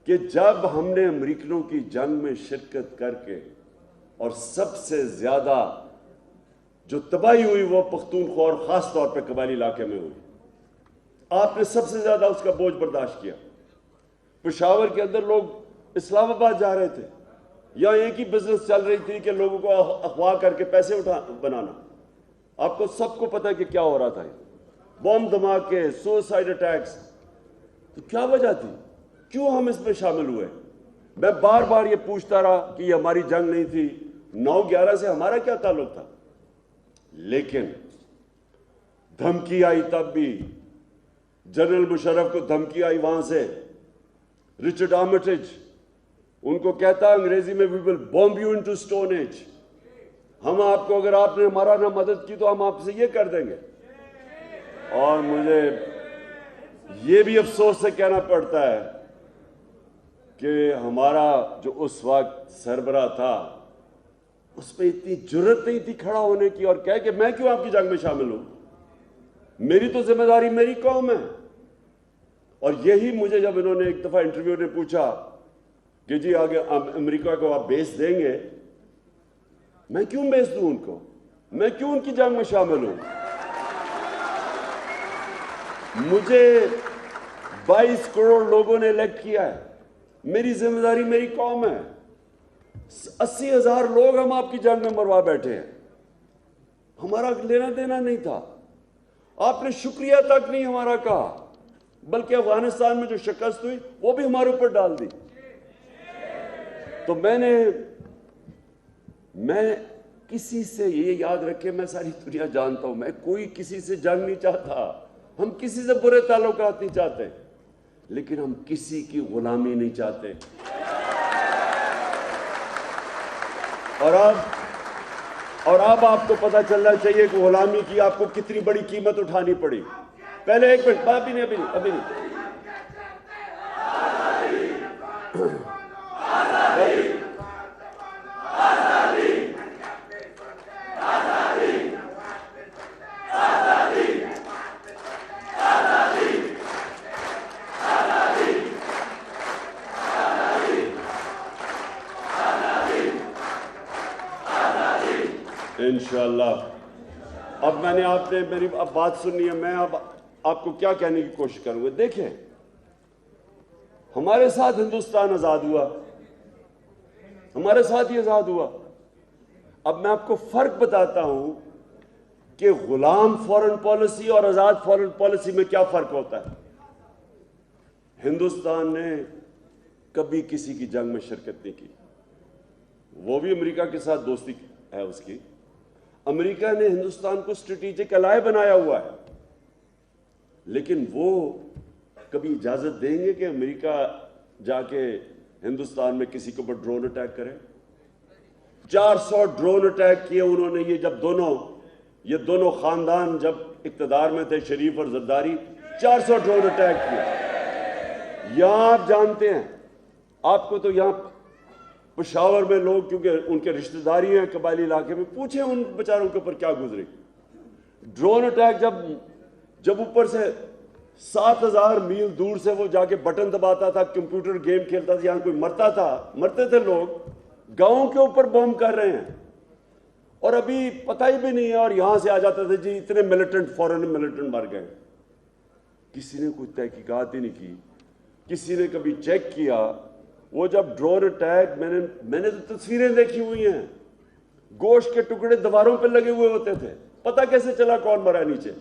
کہ جب ہم نے امریکنوں کی جنگ میں شرکت کر کے اور سب سے زیادہ جو تباہی ہوئی وہ پختونخوا اور خاص طور پہ قبائلی علاقے میں ہوئی, آپ نے سب سے زیادہ اس کا بوجھ برداشت کیا. پشاور کے اندر لوگ اسلام آباد جا رہے تھے, یا ایک ہی بزنس چل رہی تھی کہ لوگوں کو اغوا کر کے پیسے بنانا. آپ کو سب کو پتا ہے کہ کیا ہو رہا تھا, بم دھماکے, سوسائڈ اٹیکس. تو کیا وجہ تھی؟ کیوں ہم اس میں شامل ہوئے؟ میں بار بار یہ پوچھتا رہا کہ یہ ہماری جنگ نہیں تھی. 9/11 سے ہمارا کیا تعلق تھا؟ لیکن دھمکی آئی, تب بھی جنرل مشرف کو دھمکی آئی وہاں سے. رچرڈ آرمیٹیج ان کو کہتا انگریزی میں we will bomb you into stone age. ہم آپ کو, اگر آپ نے ہمارا نہ مدد کی تو ہم آپ سے یہ کر دیں گے. اور مجھے یہ بھی افسوس سے کہنا پڑتا ہے کہ ہمارا جو اس وقت سربراہ تھا اس پہ اتنی جرت نہیں تھی کھڑا ہونے کی اور کہے کہ میں کیوں آپ کی جنگ میں شامل ہوں, میری تو ذمہ داری میری قوم ہے. اور یہی مجھے جب انہوں نے ایک دفعہ انٹرویو نے پوچھا کہ جی آگے امریکہ کو آپ بیس دیں گے, میں کیوں بیس دوں ان کو, میں کیوں ان کی جنگ میں شامل ہوں؟ مجھے 22 کروڑ لوگوں نے الیکٹ کیا ہے, میری ذمہ داری میری قوم ہے. 80,000 لوگ ہم آپ کی جنگ میں مروا بیٹھے ہیں, ہمارا لینا دینا نہیں تھا. آپ نے شکریہ تک نہیں ہمارا کہا, بلکہ افغانستان میں جو شکست ہوئی وہ بھی ہمارے اوپر ڈال دی. تو میں کسی سے یہ یاد رکھے, میں ساری دنیا جانتا ہوں, میں کوئی کسی سے جنگ نہیں چاہتا, ہم کسی سے برے تعلقات نہیں چاہتے, لیکن ہم کسی کی غلامی نہیں چاہتے. اور اب آپ کو پتہ چلنا چاہیے کہ غلامی کی آپ کو کتنی بڑی قیمت اٹھانی پڑی. پہلے ایک منٹ, ابھی نہیں. انشاءاللہ. اب میں نے آپ نے میری اب بات سننی ہے, میں اب آپ کو کیا کہنے کی کوشش کروں گا. دیکھیں, ہمارے ساتھ ہندوستان آزاد ہوا, ہمارے ساتھ ہی آزاد ہوا. اب میں آپ کو فرق بتاتا ہوں کہ غلام فورن پالیسی اور آزاد فورن پالیسی میں کیا فرق ہوتا ہے. ہندوستان نے کبھی کسی کی جنگ میں شرکت نہیں کی. وہ بھی امریکہ کے ساتھ دوستی ہے اس کی. امریکہ نے ہندوستان کو اسٹریٹجک الائے بنایا ہوا ہے, لیکن وہ کبھی اجازت دیں گے کہ امریکہ جا کے ہندوستان میں کسی کے اوپر ڈرون اٹیک کرے؟ 400 ڈرون اٹیک کیے انہوں نے. یہ دونوں خاندان جب اقتدار میں تھے, شریف اور زرداری, 400 ڈرون اٹیک کیے. یہاں آپ جانتے ہیں, آپ کو تو یہاں پشاور میں لوگ, کیونکہ ان کے رشتہ داری ہیں قبائلی علاقے میں, پوچھیں ان بیچاروں کے اوپر کیا گزری. ڈرون اٹیک جب اوپر سے 7000 میل دور سے وہ جا کے بٹن دباتا تھا, کمپیوٹر گیم کھیلتا تھا, یہاں کوئی مرتے تھے لوگ, گاؤں کے اوپر بم کر رہے ہیں اور ابھی پتہ ہی بھی نہیں ہے, اور یہاں سے آ جاتے تھے جی اتنے ملیٹنٹ, فورن ملیٹنٹ مر گئے. کسی نے کوئی تحقیقات ہی نہیں کی, کسی نے کبھی چیک کیا. وہ جب ڈرون اٹیک, میں نے تو تصویریں دیکھی ہوئی ہیں, گوشت کے ٹکڑے دیواروں پہ لگے ہوئے ہوتے تھے, پتہ کیسے چلا کون مرا نیچے.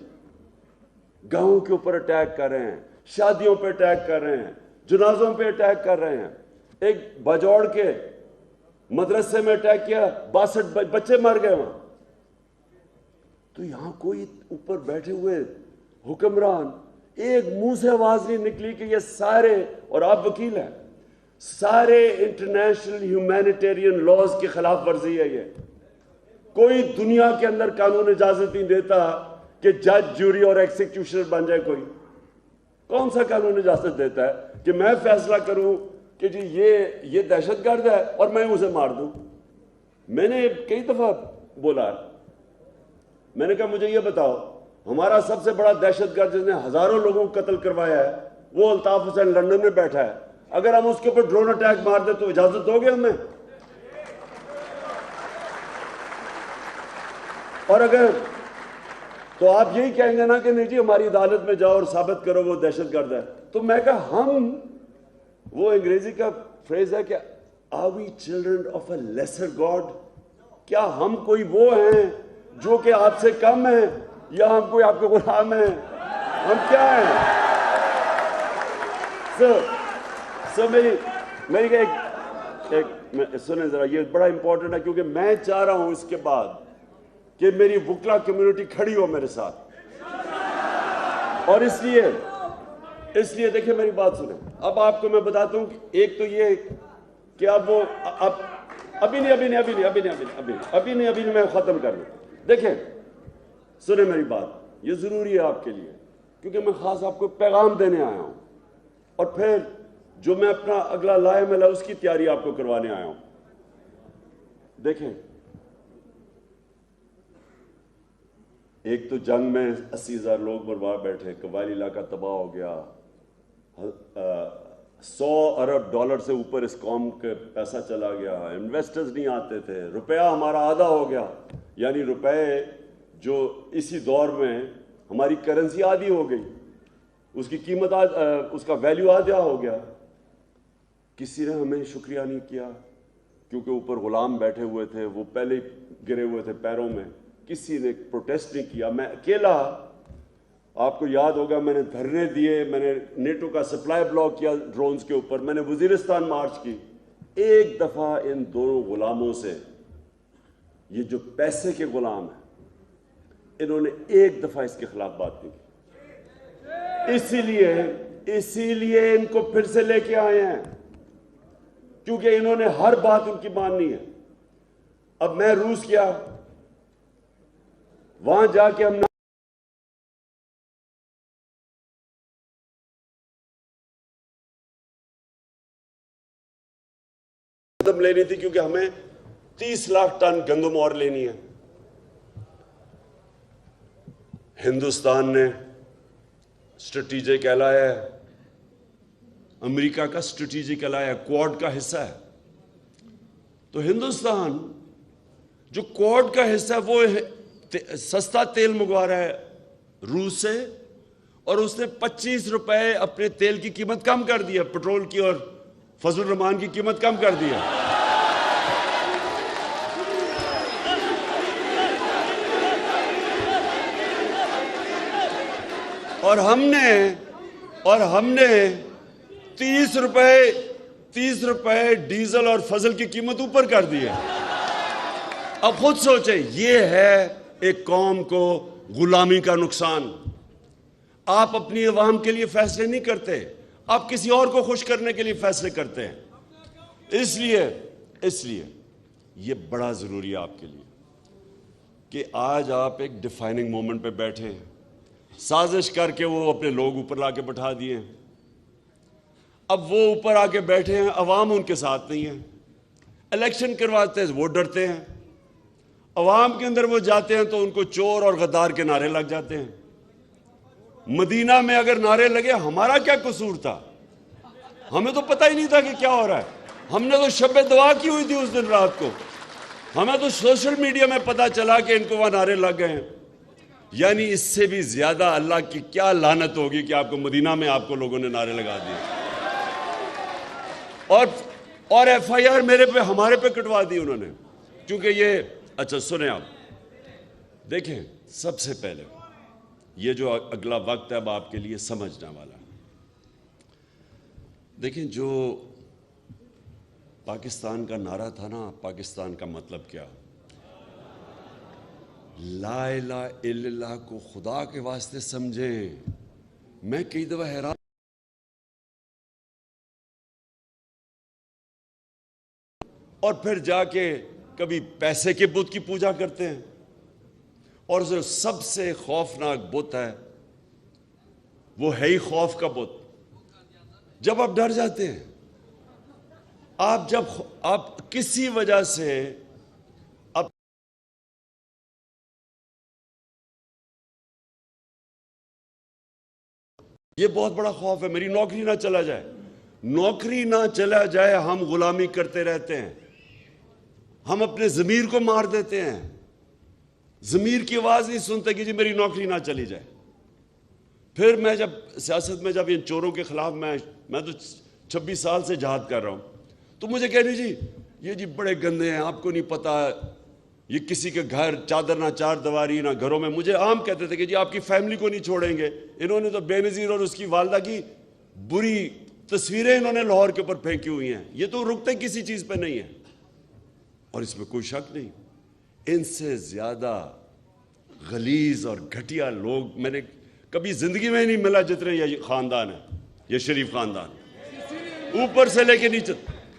گاؤں کے اوپر اٹیک کر رہے ہیں, شادیوں پہ اٹیک کر رہے ہیں, جنازوں پہ اٹیک کر رہے ہیں. ایک بجوڑ کے مدرسے میں اٹیک کیا, 62 بچے مر گئے وہاں. تو یہاں کوئی اوپر بیٹھے ہوئے حکمران, ایک منہ سے آواز نہیں نکلی کہ یہ سارے, اور آپ وکیل ہیں, سارے انٹرنیشنل ہیومینیٹیرین لاز کی خلاف ورزی ہے. یہ کوئی دنیا کے اندر قانون اجازت نہیں دیتا کہ جج, جوری اور ایکسیکیوشنر بن جائے. کون سا قانون اجازت دیتا ہے کہ میں فیصلہ کروں کہ جی یہ دہشت گرد ہے اور میں اسے مار دوں؟ میں نے کئی دفعہ بولا, میں نے کہا مجھے یہ بتاؤ, ہمارا سب سے بڑا دہشت گرد جس نے ہزاروں لوگوں کو قتل کروایا ہے وہ الطاف حسین لندن میں بیٹھا ہے, اگر ہم اس کے اوپر ڈرون اٹیک مار دیں تو اجازت دو گے ہمیں؟ اور اگر تو آپ یہی کہیں گے نا کہ نہیں جی ہماری عدالت میں جاؤ اور ثابت کرو وہ دہشت گرد ہے. تو میں کہا ہم, وہ انگریزی کا فریز ہے کہ are we children of a lesser God, کیا ہم کوئی وہ ہیں جو کہ آپ سے کم ہیں, یا ہم کوئی آپ کے غلام ہیں؟ ہم کیا ہیں؟ میری ایک سنیں ذرا, یہ بڑا امپورٹنٹ ہے کیونکہ میں چاہ رہا ہوں اس کے بعد کہ میری وکلا کمیونٹی کھڑی ہو میرے ساتھ, اور اس لیے دیکھیں میری بات سنیں. اب آپ کو میں بتاتا ہوں کہ ایک تو یہ کہ اب وہ ابھی نہیں میں ختم کر دوں. دیکھیں سنیں میری بات, یہ ضروری ہے آپ کے لیے کیونکہ میں خاص آپ کو پیغام دینے آیا ہوں, اور پھر جو میں اپنا اگلا لائے ملا اس کی تیاری آپ کو کروانے آیا ہوں. دیکھیں, ایک تو جنگ میں 80,000 لوگ برباد بیٹھے, قبائلی علاقہ تباہ ہو گیا, $100 ارب سے اوپر اس قوم کے پیسہ چلا گیا, انویسٹرز نہیں آتے تھے, روپیہ ہمارا آدھا ہو گیا, یعنی روپے جو اسی دور میں ہماری کرنسی آدھی ہو گئی, اس کی قیمت اس کا ویلیو آدھا ہو گیا. کسی نے ہمیں شکریہ نہیں کیا کیونکہ اوپر غلام بیٹھے ہوئے تھے, وہ پہلے گرے ہوئے تھے پیروں میں. کسی نے پروٹیسٹ نہیں کیا. میں اکیلا, آپ کو یاد ہوگا میں نے دھرنے دیے, میں نے نیٹو کا سپلائی بلاک کیا ڈرونز کے اوپر, میں نے وزیرستان مارچ کی. ایک دفعہ ان دونوں غلاموں سے, یہ جو پیسے کے غلام ہیں, انہوں نے ایک دفعہ اس کے خلاف بات نہیں کی. اسی لیے ان کو پھر سے لے کے آئے ہیں کیونکہ انہوں نے ہر بات ان کی ماننی ہے. اب میں روس گیا, وہاں جا کے ہم گندم لینی تھی کیونکہ ہمیں 30 لاکھ ٹن گندم اور لینی ہے. ہندوستان نے اسٹریٹجک ایلائی ہے, امریکہ کا اسٹریٹجک ایلائی ہے, کوڈ کا حصہ ہے. تو ہندوستان جو کوڈ کا حصہ ہے وہ سستا تیل منگوا رہا ہے روس سے, اور اس نے 25 روپے اپنے تیل کی قیمت کم کر دی ہے, پٹرول کی اور فضل الرحمان کی قیمت کم کر دی ہے. اور ہم نے 30 روپے 30 روپے ڈیزل اور فضل کی قیمت اوپر کر دی ہے. اب خود سوچیں, یہ ہے ایک قوم کو غلامی کا نقصان. آپ اپنی عوام کے لیے فیصلے نہیں کرتے, آپ کسی اور کو خوش کرنے کے لیے فیصلے کرتے ہیں. اس لیے یہ بڑا ضروری ہے آپ کے لیے کہ آج آپ ایک ڈیفائننگ مومنٹ پہ بیٹھے ہیں. سازش کر کے وہ اپنے لوگ اوپر لا کے بٹھا دیے ہیں. اب وہ اوپر آ کے بیٹھے ہیں, عوام ان کے ساتھ نہیں ہے. الیکشن کرواتے ہیں, وہ ڈرتے ہیں. عوام کے اندر وہ جاتے ہیں تو ان کو چور اور غدار کے نعرے لگ جاتے ہیں. مدینہ میں اگر نعرے لگے, ہمارا کیا قصور تھا؟ ہمیں تو پتہ ہی نہیں تھا کہ کیا ہو رہا ہے. ہم نے تو شب دعا کی ہوئی تھی اس دن رات کو. ہمیں تو سوشل میڈیا میں پتہ چلا کہ ان کو وہاں نعرے لگ گئے ہیں. یعنی اس سے بھی زیادہ اللہ کی کیا لعنت ہوگی کہ آپ کو مدینہ میں آپ کو لوگوں نے نعرے لگا دیے اور ایف آئی آر میرے پہ, ہمارے پہ کٹوا دی انہوں نے. کیونکہ یہ اچھا سنیں, آپ دیکھیں, سب سے پہلے یہ جو اگلا وقت ہے اب آپ کے لیے سمجھنے والا. دیکھیں, جو پاکستان کا نعرہ تھا نا, پاکستان کا مطلب کیا؟ لا الہ الا اللہ کو خدا کے واسطے سمجھیں. میں کئی دفعہ حیران, اور پھر جا کے کبھی پیسے کے بت کی پوجا کرتے ہیں. اور جو سب سے خوفناک بت ہے وہ ہے ہی خوف کا بت. جب آپ ڈر جاتے ہیں, آپ کسی وجہ سے اب یہ بہت بڑا خوف ہے, میری نوکری نہ چلا جائے. نوکری نہ چلا جائے, ہم غلامی کرتے رہتے ہیں. ہم اپنے ضمیر کو مار دیتے ہیں. ضمیر کی آواز نہیں سنتے کہ جی میری نوکری نہ چلی جائے. پھر میں جب سیاست میں, جب ان چوروں کے خلاف میں تو 26 سال سے جہاد کر رہا ہوں, تو مجھے کہنے جی یہ جی بڑے گندے ہیں, آپ کو نہیں پتا, یہ کسی کے گھر چادر نہ چار دیواری نہ گھروں میں. مجھے عام کہتے تھے کہ جی آپ کی فیملی کو نہیں چھوڑیں گے. انہوں نے تو بے نظیر اور اس کی والدہ کی بری تصویریں انہوں نے لاہور کے اوپر پھینکی ہوئی ہیں. یہ تو رکتے کسی چیز پہ نہیں ہے, اور اس میں کوئی شک نہیں. ان سے زیادہ غلیظ اور گھٹیا لوگ میں نے کبھی زندگی میں نہیں ملا جتنے یہ خاندان ہے, یہ شریف خاندان, اوپر سے لے کے نیچے.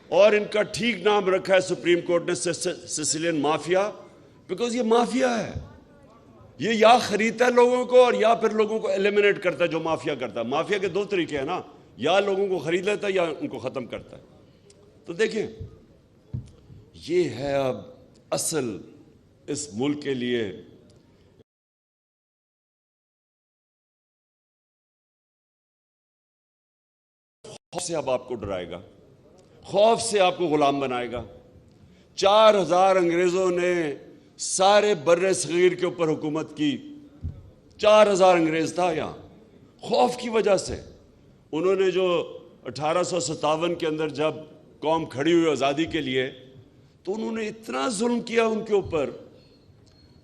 اور ان کا ٹھیک نام رکھا ہے سپریم کورٹ نے, سسیلین مافیا, بیکاز یہ مافیا ہے. یہ یا خریدتا ہے لوگوں کو اور یا پھر لوگوں کو ایلیمنیٹ کرتا ہے, جو مافیا کرتا ہے. مافیا کے 2 طریقے ہیں نا, یا لوگوں کو خرید لیتا ہے یا ان کو ختم کرتا ہے. تو دیکھیں, یہ ہے اب اصل اس ملک کے لیے خوف سے اب آپ کو ڈرائے گا, خوف سے آپ کو غلام بنائے گا. 4000 انگریزوں نے سارے بر صغیر کے اوپر حکومت کی. 4000 انگریز تھا یہاں. خوف کی وجہ سے انہوں نے جو 1857 کے اندر جب قوم کھڑی ہوئی آزادی کے لیے, تو انہوں نے اتنا ظلم کیا ان کے اوپر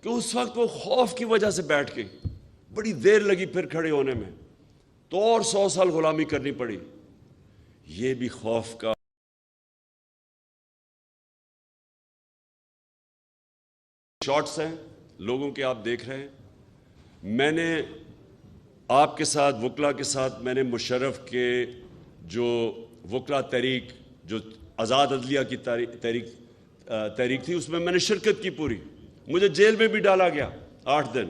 کہ اس وقت وہ خوف کی وجہ سے بیٹھ گئی. بڑی دیر لگی پھر کھڑے ہونے میں, تو اور 100 سال غلامی کرنی پڑی. یہ بھی خوف کا شارٹس ہیں لوگوں کے, آپ دیکھ رہے ہیں. میں نے آپ کے ساتھ وکلا کے ساتھ, میں نے مشرف کے جو وکلا تحریک, جو آزاد عدلیہ کی تحریک تھی, اس میں نے شرکت کی پوری. مجھے جیل میں بھی ڈالا گیا 8 دن.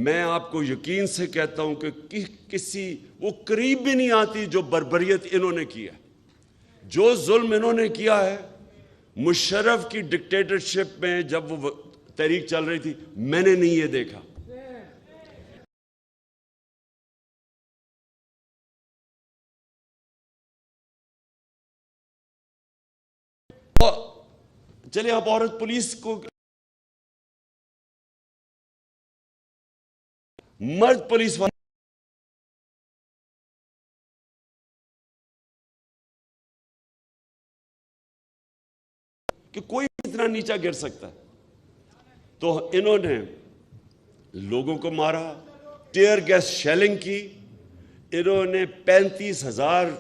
میں آپ کو یقین سے کہتا ہوں کہ کسی وہ قریب بھی نہیں آتی جو بربریت انہوں نے کی ہے, جو ظلم انہوں نے کیا ہے. مشرف کی ڈکٹیٹرشپ میں جب وہ تحریک چل رہی تھی, میں نے نہیں یہ دیکھا. چلے آپ عورت پولیس کو, مرد پولیس والے کہ کوئی اتنا نیچا گر سکتا ہے. تو انہوں نے لوگوں کو مارا, ٹیئر گیس شیلنگ کی. انہوں نے 35,000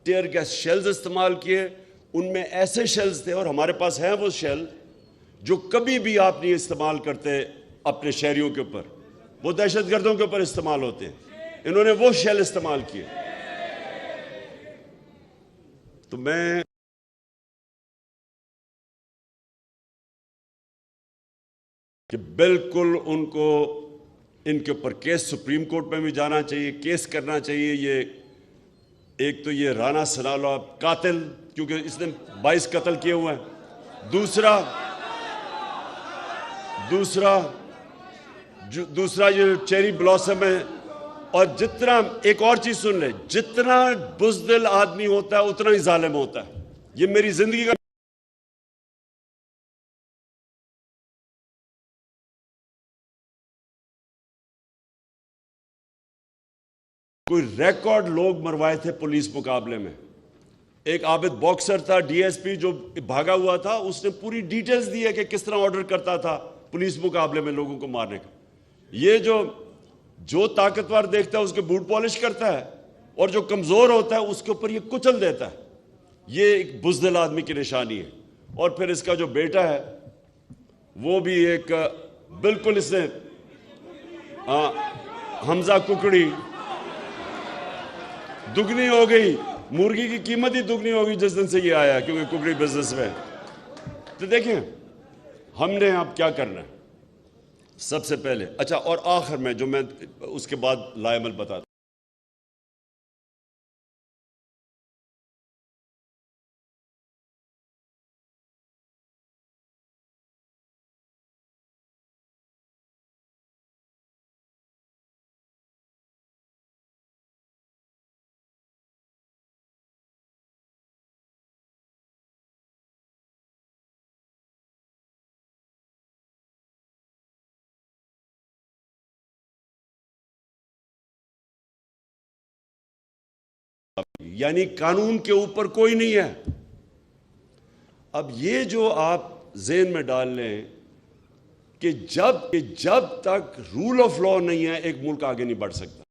ٹیئر گیس شیلز استعمال کیے. ان میں ایسے شیلز تھے, اور ہمارے پاس ہیں وہ شیل, جو کبھی بھی آپ نہیں استعمال کرتے اپنے شہریوں کے اوپر, وہ دہشت گردوں کے اوپر استعمال ہوتے ہیں. انہوں نے وہ شیل استعمال کیے. تو میں کہ بالکل ان کو ان کے اوپر کیس سپریم کورٹ میں بھی جانا چاہیے, کیس کرنا چاہیے. یہ ایک تو یہ رانا ثناءاللہ قاتل, کیونکہ اس نے 22 قتل کیے ہوئے ہیں. دوسرا یہ چیری بلاسم ہے. اور جتنا, ایک اور چیز سن لیں, جتنا بزدل آدمی ہوتا ہے اتنا ہی ظالم ہوتا ہے. یہ میری زندگی کا کوئی ریکارڈ لوگ مروائے تھے پولیس مقابلے میں. ایک عابد باکسر تھا, ڈی ایس پی, جو بھاگا ہوا تھا, اس نے پوری ڈیٹیلز دی ہے کہ کس طرح آرڈر کرتا تھا پولیس مقابلے میں لوگوں کو مارنے کا. یہ جو طاقتور دیکھتا ہے اس کے بوٹ پالش کرتا ہے, اور جو کمزور ہوتا ہے اس کے اوپر یہ کچل دیتا ہے. یہ ایک بزدل آدمی کی نشانی ہے. اور پھر اس کا جو بیٹا ہے وہ بھی ایک بالکل, اس نے حمزہ ککڑی دگنی ہو گئی, مرغی کی قیمت ہی دگنی ہو گئی جس دن سے یہ آیا, کیونکہ ککڑی بزنس میں. تو دیکھیں ہم نے اب کیا کرنا ہے. سب سے پہلے, اچھا, اور آخر میں جو میں اس کے بعد لائمل بتاتا ہوں. یعنی قانون کے اوپر کوئی نہیں ہے. اب یہ جو آپ ذہن میں ڈال لیں کہ جب تک رول آف لا نہیں ہے ایک ملک آگے نہیں بڑھ سکتا.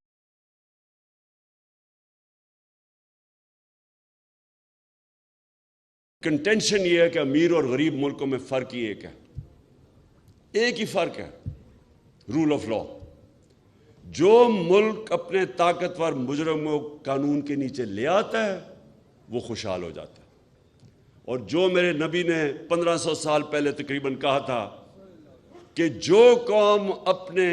کنٹینشن یہ ہے کہ امیر اور غریب ملکوں میں فرق ہی ایک ہی فرق ہے, رول آف لا. جو ملک اپنے طاقتور مجرموں قانون کے نیچے لے آتا ہے وہ خوشحال ہو جاتا ہے. اور جو میرے نبی نے 1500 سال پہلے تقریباً کہا تھا کہ جو قوم اپنے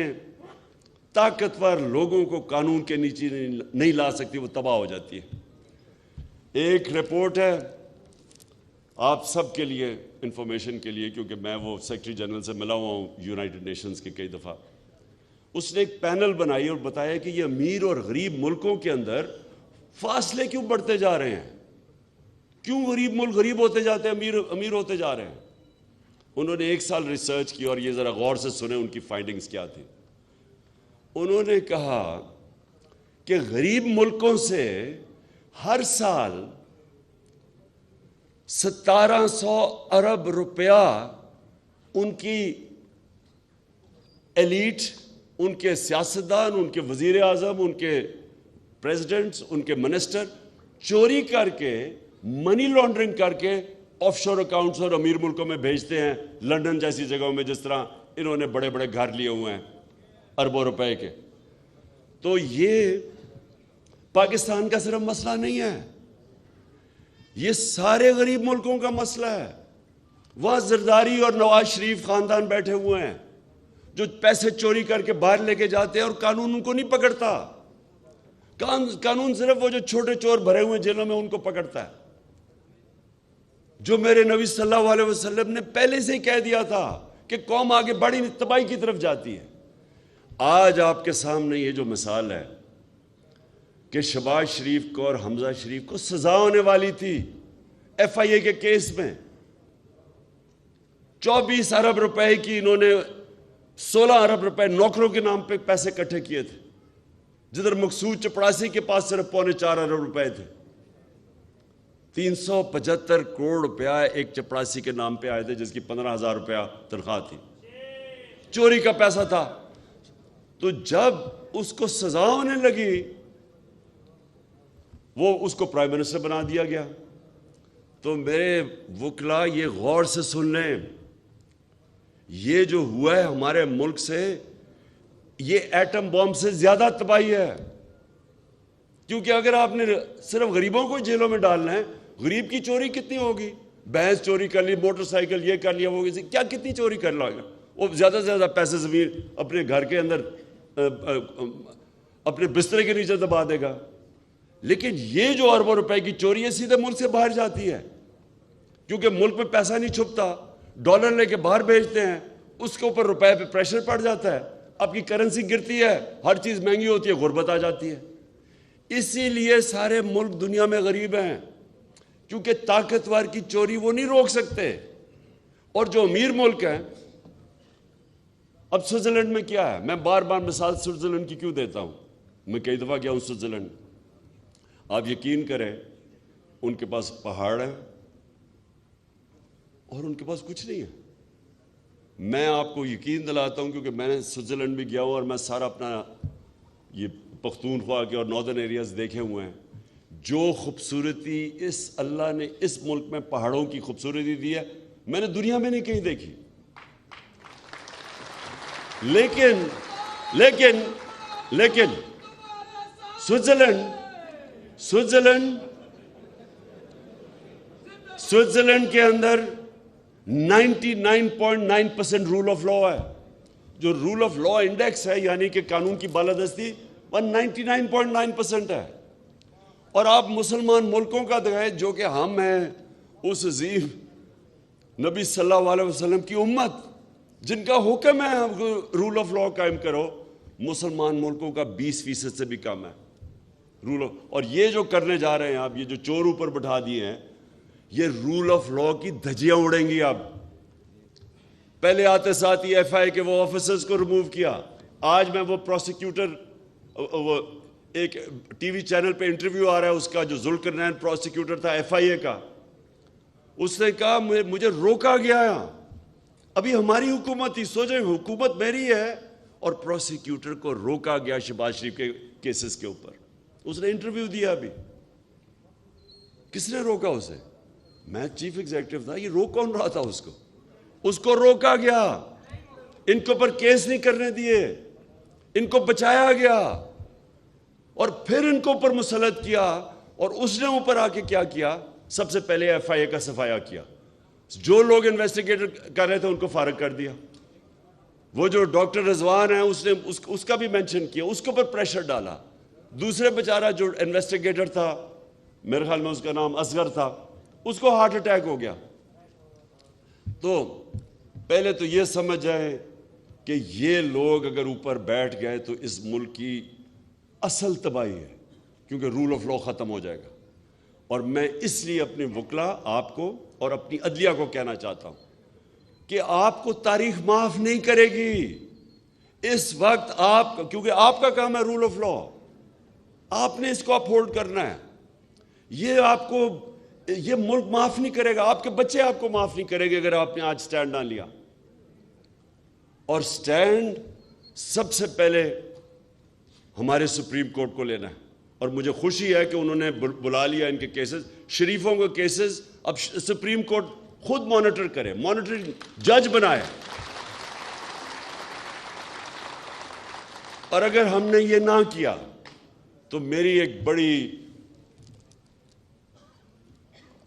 طاقتور لوگوں کو قانون کے نیچے نہیں لا سکتی وہ تباہ ہو جاتی ہے. ایک رپورٹ ہے آپ سب کے لیے انفارمیشن کے لیے, کیونکہ میں وہ سیکرٹری جنرل سے ملا ہوا ہوں یونائٹڈ نیشنز کے کئی دفعہ. اس نے ایک پینل بنائی اور بتایا کہ یہ امیر اور غریب ملکوں کے اندر فاصلے کیوں بڑھتے جا رہے ہیں, کیوں غریب ملک غریب ہوتے جاتے ہیں, امیر ہوتے جا رہے ہیں. انہوں نے 1 سال ریسرچ کی, اور یہ ذرا غور سے سنیں ان کی فائنڈنگز کیا تھی. انہوں نے کہا کہ غریب ملکوں سے ہر سال 1700 ارب روپیہ ان کی ایلیٹ, ان کے سیاستدان, ان کے وزیر اعظم, ان کے پریزیڈنٹس, ان کے منسٹر چوری کر کے, منی لانڈرنگ کر کے آف شور اکاؤنٹس اور امیر ملکوں میں بھیجتے ہیں, لنڈن جیسی جگہوں میں, جس طرح انہوں نے بڑے بڑے گھر لیے ہوئے ہیں اربوں روپے کے. تو یہ پاکستان کا صرف مسئلہ نہیں ہے, یہ سارے غریب ملکوں کا مسئلہ ہے. وہاں زرداری اور نواز شریف خاندان بیٹھے ہوئے ہیں جو پیسے چوری کر کے باہر لے کے جاتے ہیں اور قانون ان کو نہیں پکڑتا. قانون صرف وہ جو چھوٹے چور بھرے ہوئے جیلوں میں ان کو پکڑتا ہے, جو میرے نبی صلی اللہ علیہ وسلم نے پہلے سے ہی کہہ دیا تھا کہ قوم آگے بڑی تباہی کی طرف جاتی ہے. آج آپ کے سامنے یہ جو مثال ہے کہ شہباز شریف کو اور حمزہ شریف کو سزا ہونے والی تھی ایف آئی اے کے کیس میں, 24 ارب روپے کی انہوں نے 16 ارب روپے نوکروں کے نام پہ پیسے اکٹھے کیے تھے, جدھر مقصود چپڑاسی کے پاس صرف 4.25 ارب روپے تھے. 375 کروڑ روپیہ ایک چپڑاسی کے نام پہ آئے تھے جس کی 15,000 روپیہ تنخواہ تھی, چوری کا پیسہ تھا. تو جب اس کو سزا ہونے لگی وہ اس کو پرائم منسٹر بنا دیا گیا. تو میرے وکلا یہ غور سے سن لیں, یہ جو ہوا ہے ہمارے ملک سے, یہ ایٹم بم سے زیادہ تباہی ہے. کیونکہ اگر آپ نے صرف غریبوں کو جیلوں میں ڈالنا ہے, غریب کی چوری کتنی ہوگی؟ بھینس چوری کر لی, موٹر سائیکل یہ کر لیا, وہ کیا کتنی چوری کر لے گا وہ؟ زیادہ سے زیادہ پیسے زمین اپنے گھر کے اندر اپنے بسترے کے نیچے دبا دے گا. لیکن یہ جو اربوں روپے کی چوری ہے سیدھے ملک سے باہر جاتی ہے, کیونکہ ملک میں پیسہ نہیں چھپتا, ڈالر لے کے باہر بھیجتے ہیں, اس کے اوپر روپے پہ پریشر پڑ جاتا ہے, آپ کی کرنسی گرتی ہے, ہر چیز مہنگی ہوتی ہے, غربت آ جاتی ہے. اسی لیے سارے ملک دنیا میں غریب ہیں, کیونکہ طاقتور کی چوری وہ نہیں روک سکتے. اور جو امیر ملک ہیں, اب سوئٹزرلینڈ میں کیا ہے, میں بار بار مثال سوئٹزرلینڈ کی کیوں دیتا ہوں, میں کئی دفعہ گیا ہوں سوئٹزرلینڈ. آپ یقین کریں ان کے پاس پہاڑ ہیں اور ان کے پاس کچھ نہیں ہے. میں آپ کو یقین دلاتا ہوں, کیونکہ میں نے سوئٹزرلینڈ بھی گیا ہوں اور میں سارا اپنا یہ پختونخوا کے اور ناردرن ایریاز دیکھے ہوئے ہیں. جو خوبصورتی اس اللہ نے اس ملک میں پہاڑوں کی خوبصورتی دی ہے, میں نے دنیا میں نہیں کہیں دیکھی. لیکن سوئٹزرلینڈ کے اندر 99.9% رول آف لا ہے. جو رول آف لا انڈیکس ہے, یعنی کہ قانون کی بالادستی, وہ 99.9% ہے. اور آپ مسلمان ملکوں کا دکھائیں جو کہ ہم ہیں اس عظیم نبی صلی اللہ علیہ وسلم کی امت, جن کا حکم ہے رول آف لا قائم کرو, مسلمان ملکوں کا 20% سے بھی کم ہے رول آف. اور یہ جو کرنے جا رہے ہیں آپ, یہ جو چور اوپر بٹھا دیے ہیں, یہ رول آف لا کی دھجیاں اڑیں گی. اب پہلے آتے ساتھ ہی ایف آئی کے وہ آفیسرز کو ریموو کیا. آج میں وہ پروسیکیوٹر, وہ ایک ٹی وی چینل پہ انٹرویو آ رہا ہے اس کا, جو ذوالقرنین پروسیکیوٹر تھا ایف آئی اے کا, اس نے کہا مجھے روکا گیا. ابھی ہماری حکومت تھی, سوچیں حکومت میری ہے اور پروسیکیوٹر کو روکا گیا شہباز شریف کے کیسز کے اوپر. اس نے انٹرویو دیا. ابھی کس نے روکا اسے؟ میں چیف ایگزیکٹو تھا, یہ روک کون رہا تھا اس کو روکا گیا. ان کے اوپر کیس نہیں کرنے دیے, ان کو بچایا گیا اور پھر ان کو اوپر مسلط کیا. اور اس نے اوپر آ کے کیا کیا؟ سب سے پہلے ایف آئی اے کا صفایا کیا. جو لوگ انویسٹیگیٹر کر رہے تھے ان کو فارغ کر دیا. وہ جو ڈاکٹر رضوان ہے اس نے اس کا بھی مینشن کیا, اس کے اوپر پریشر ڈالا. دوسرے بیچارہ جو انویسٹیگیٹر تھا, میرے خیال میں اس کا نام اصغر تھا, اس کو ہارٹ اٹیک ہو گیا. تو پہلے تو یہ سمجھ جائیں کہ یہ لوگ اگر اوپر بیٹھ گئے تو اس ملک کی اصل تباہی ہے, کیونکہ رول آف لا ختم ہو جائے گا. اور میں اس لیے اپنے وکلا آپ کو اور اپنی عدلیہ کو کہنا چاہتا ہوں کہ آپ کو تاریخ معاف نہیں کرے گی اس وقت. آپ, کیونکہ آپ کا کام ہے رول آف لا, آپ نے اس کو اپہولڈ کرنا ہے. یہ آپ کو, یہ ملک معاف نہیں کرے گا, آپ کے بچے آپ کو معاف نہیں کرے گے اگر آپ نے آج سٹینڈ نہ لیا. اور سٹینڈ سب سے پہلے ہمارے سپریم کورٹ کو لینا ہے. اور مجھے خوشی ہے کہ انہوں نے بلا لیا ان کے کیسز, شریفوں کے کیسز. اب سپریم کورٹ خود مانیٹر کرے, مانیٹرنگ جج بنائے. اور اگر ہم نے یہ نہ کیا تو میری ایک بڑی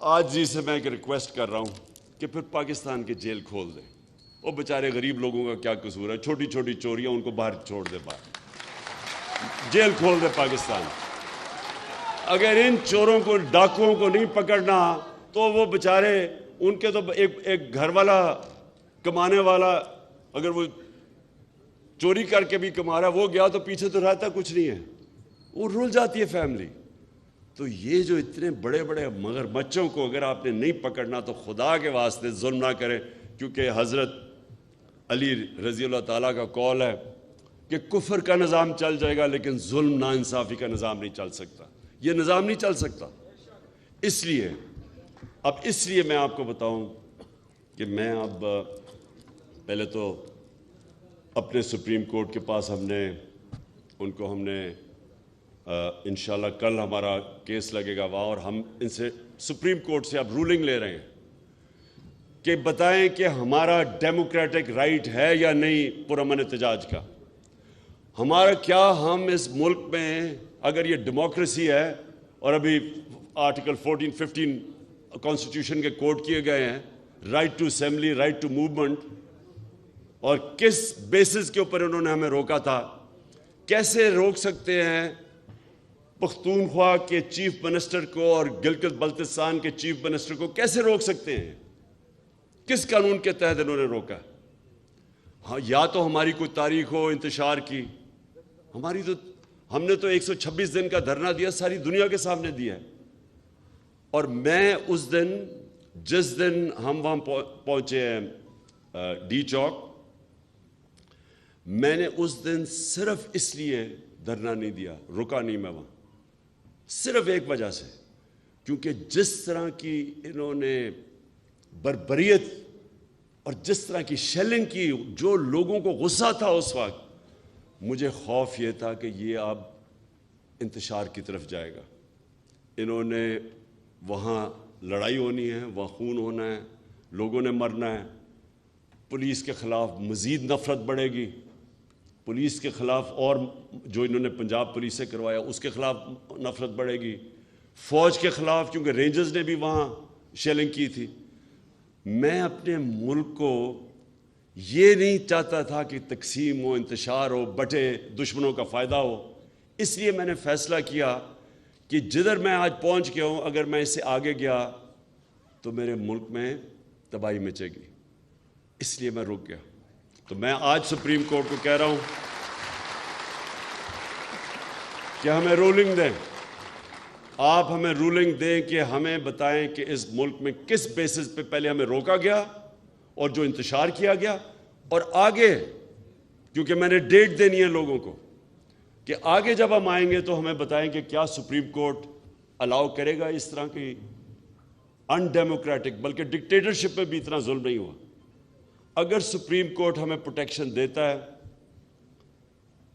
عاجزی سے میں ایک ریکویسٹ کر رہا ہوں کہ پھر پاکستان کے جیل کھول دیں. وہ بیچارے غریب لوگوں کا کیا قصور ہے, چھوٹی چھوٹی چوریاں, ان کو باہر چھوڑ دے, باہر جیل کھول دے پاکستان. اگر ان چوروں کو, ڈاکوؤں کو نہیں پکڑنا تو وہ بیچارے, ان کے تو ایک گھر والا کمانے والا اگر وہ چوری کر کے بھی کما رہا ہے, وہ گیا تو پیچھے تو رہتا کچھ نہیں ہے, وہ رول جاتی ہے فیملی. تو یہ جو اتنے بڑے بڑے مگرمچھوں کو اگر آپ نے نہیں پکڑنا تو خدا کے واسطے ظلم نہ کریں, کیونکہ حضرت علی رضی اللہ تعالیٰ کا قول ہے کہ کفر کا نظام چل جائے گا لیکن ظلم ناانصافی کا نظام نہیں چل سکتا. یہ نظام نہیں چل سکتا. اس لیے میں آپ کو بتاؤں کہ میں اب پہلے تو اپنے سپریم کورٹ کے پاس ہم نے انشاءاللہ کل ہمارا کیس لگے گا وہاں، اور ہم ان سے سپریم کورٹ سے اب رولنگ لے رہے ہیں کہ بتائیں کہ ہمارا ڈیموکریٹک رائٹ ہے یا نہیں پرامن احتجاج کا. ہمارا کیا ہم اس ملک میں اگر یہ ڈیموکریسی ہے اور ابھی آرٹیکل 14-15 کانسٹیٹیوشن کے کوٹ کیے گئے ہیں، right to assembly, right to movement, اور کس بیسس کے اوپر انہوں نے ہمیں روکا تھا، کیسے روک سکتے ہیں پختونخوا کے چیف منسٹر کو اور گلگت بلتستان کے چیف منسٹر کو کیسے روک سکتے ہیں؟ کس قانون کے تحت انہوں نے روکا؟ ہاں، یا تو ہماری کوئی تاریخ ہو انتشار کی، ہماری تو ہم نے تو 126 دن کا دھرنا دیا، ساری دنیا کے سامنے دیا ہے. اور میں اس دن جس دن ہم وہاں پہنچے ہیں ڈی چوک، میں نے اس دن صرف اس لیے دھرنا نہیں دیا، رکا نہیں میں وہاں، صرف ایک وجہ سے، کیونکہ جس طرح کی انہوں نے بربریت اور جس طرح کی شیلنگ کی، جو لوگوں کو غصہ تھا اس وقت، مجھے خوف یہ تھا کہ یہ اب انتشار کی طرف جائے گا. انہوں نے وہاں لڑائی ہونی ہے، وہاں خون ہونا ہے، لوگوں نے مرنا ہے، پولیس کے خلاف مزید نفرت بڑھے گی، پولیس کے خلاف اور جو انہوں نے پنجاب پولیس سے کروایا اس کے خلاف نفرت بڑھے گی، فوج کے خلاف کیونکہ رینجرز نے بھی وہاں شیلنگ کی تھی. میں اپنے ملک کو یہ نہیں چاہتا تھا کہ تقسیم ہو، انتشار ہو، بٹے، دشمنوں کا فائدہ ہو. اس لیے میں نے فیصلہ کیا کہ جدھر میں آج پہنچ گیا ہوں، اگر میں اس سے آگے گیا تو میرے ملک میں تباہی مچے گی، اس لیے میں رک گیا. تو میں آج سپریم کورٹ کو کہہ رہا ہوں کہ ہمیں رولنگ دیں، آپ ہمیں رولنگ دیں کہ ہمیں بتائیں کہ اس ملک میں کس بیسس پہ پہلے ہمیں روکا گیا اور جو انتشار کیا گیا، اور آگے کیونکہ میں نے ڈیٹ دینی ہے لوگوں کو کہ آگے جب ہم آئیں گے تو ہمیں بتائیں کہ کیا سپریم کورٹ الاؤ کرے گا اس طرح کی ان ڈیموکریٹک، بلکہ ڈکٹیٹرشپ میں بھی اتنا ظلم نہیں ہوا. اگر سپریم کورٹ ہمیں پروٹیکشن دیتا ہے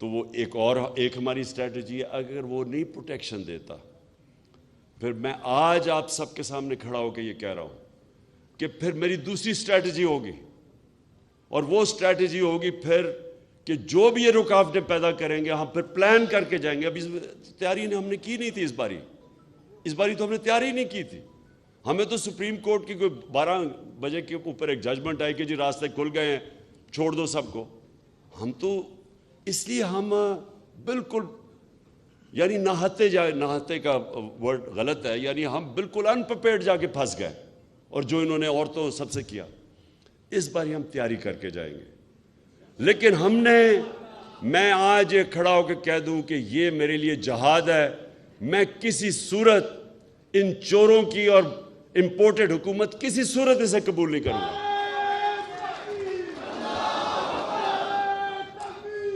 تو وہ ایک ہماری اسٹریٹجی ہے. اگر وہ نہیں پروٹیکشن دیتا، پھر میں آج آپ سب کے سامنے کھڑا ہو کے یہ کہہ رہا ہوں کہ پھر میری دوسری اسٹریٹجی ہوگی، اور وہ اسٹریٹجی ہوگی پھر کہ جو بھی یہ رکاوٹیں پیدا کریں گے ہم پھر پلان کر کے جائیں گے. ابھی تیاری ہم نے کی نہیں تھی، اس باری تو ہم نے تیاری نہیں کی تھی. ہمیں تو سپریم کورٹ کی کوئی 12 بجے کے اوپر ایک ججمنٹ آئی کہ جی راستے کھل گئے ہیں، چھوڑ دو سب کو. ہم تو اس لیے ہم بالکل یعنی نہاتے کا ورڈ غلط ہے، یعنی ہم بالکل انپریپیئرڈ جا کے پھنس گئے. اور جو انہوں نے عورتوں سب سے کیا، اس بار ہم تیاری کر کے جائیں گے. لیکن میں آج کھڑا ہو کے کہہ دوں کہ یہ میرے لیے جہاد ہے. میں کسی صورت ان چوروں کی اور امپورٹڈ حکومت کسی صورت اسے قبول نہیں کروں گا.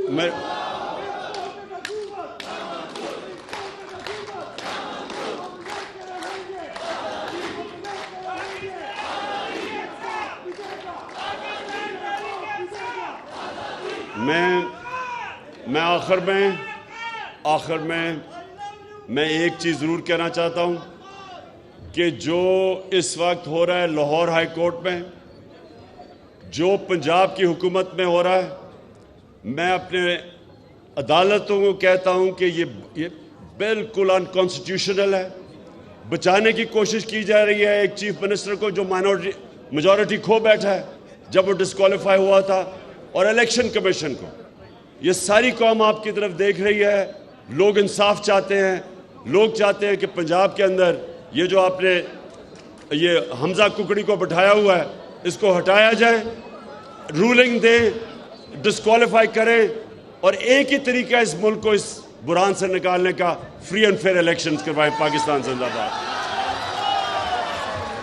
میں آخر میں میں ایک چیز ضرور کہنا چاہتا ہوں کہ جو اس وقت ہو رہا ہے لاہور ہائی کورٹ میں، جو پنجاب کی حکومت میں ہو رہا ہے، میں اپنے عدالتوں کو کہتا ہوں کہ یہ بالکل ان کانسٹیٹیوشنل ہے. بچانے کی کوشش کی جا رہی ہے ایک چیف منسٹر کو جو میجورٹی کھو بیٹھا ہے جب وہ ڈسکوالیفائی ہوا تھا، اور الیکشن کمیشن کو. یہ ساری قوم آپ کی طرف دیکھ رہی ہے. لوگ انصاف چاہتے ہیں، لوگ چاہتے ہیں کہ پنجاب کے اندر یہ جو آپ نے یہ حمزہ ککڑی کو بٹھایا ہوا ہے اس کو ہٹایا جائے، رولنگ دیں، ڈسکوالیفائی کریں، اور ایک ہی طریقہ اس ملک کو اس بحران سے نکالنے کا فری اینڈ فیئر الیکشنز کروائیں. پاکستان زندہ باد.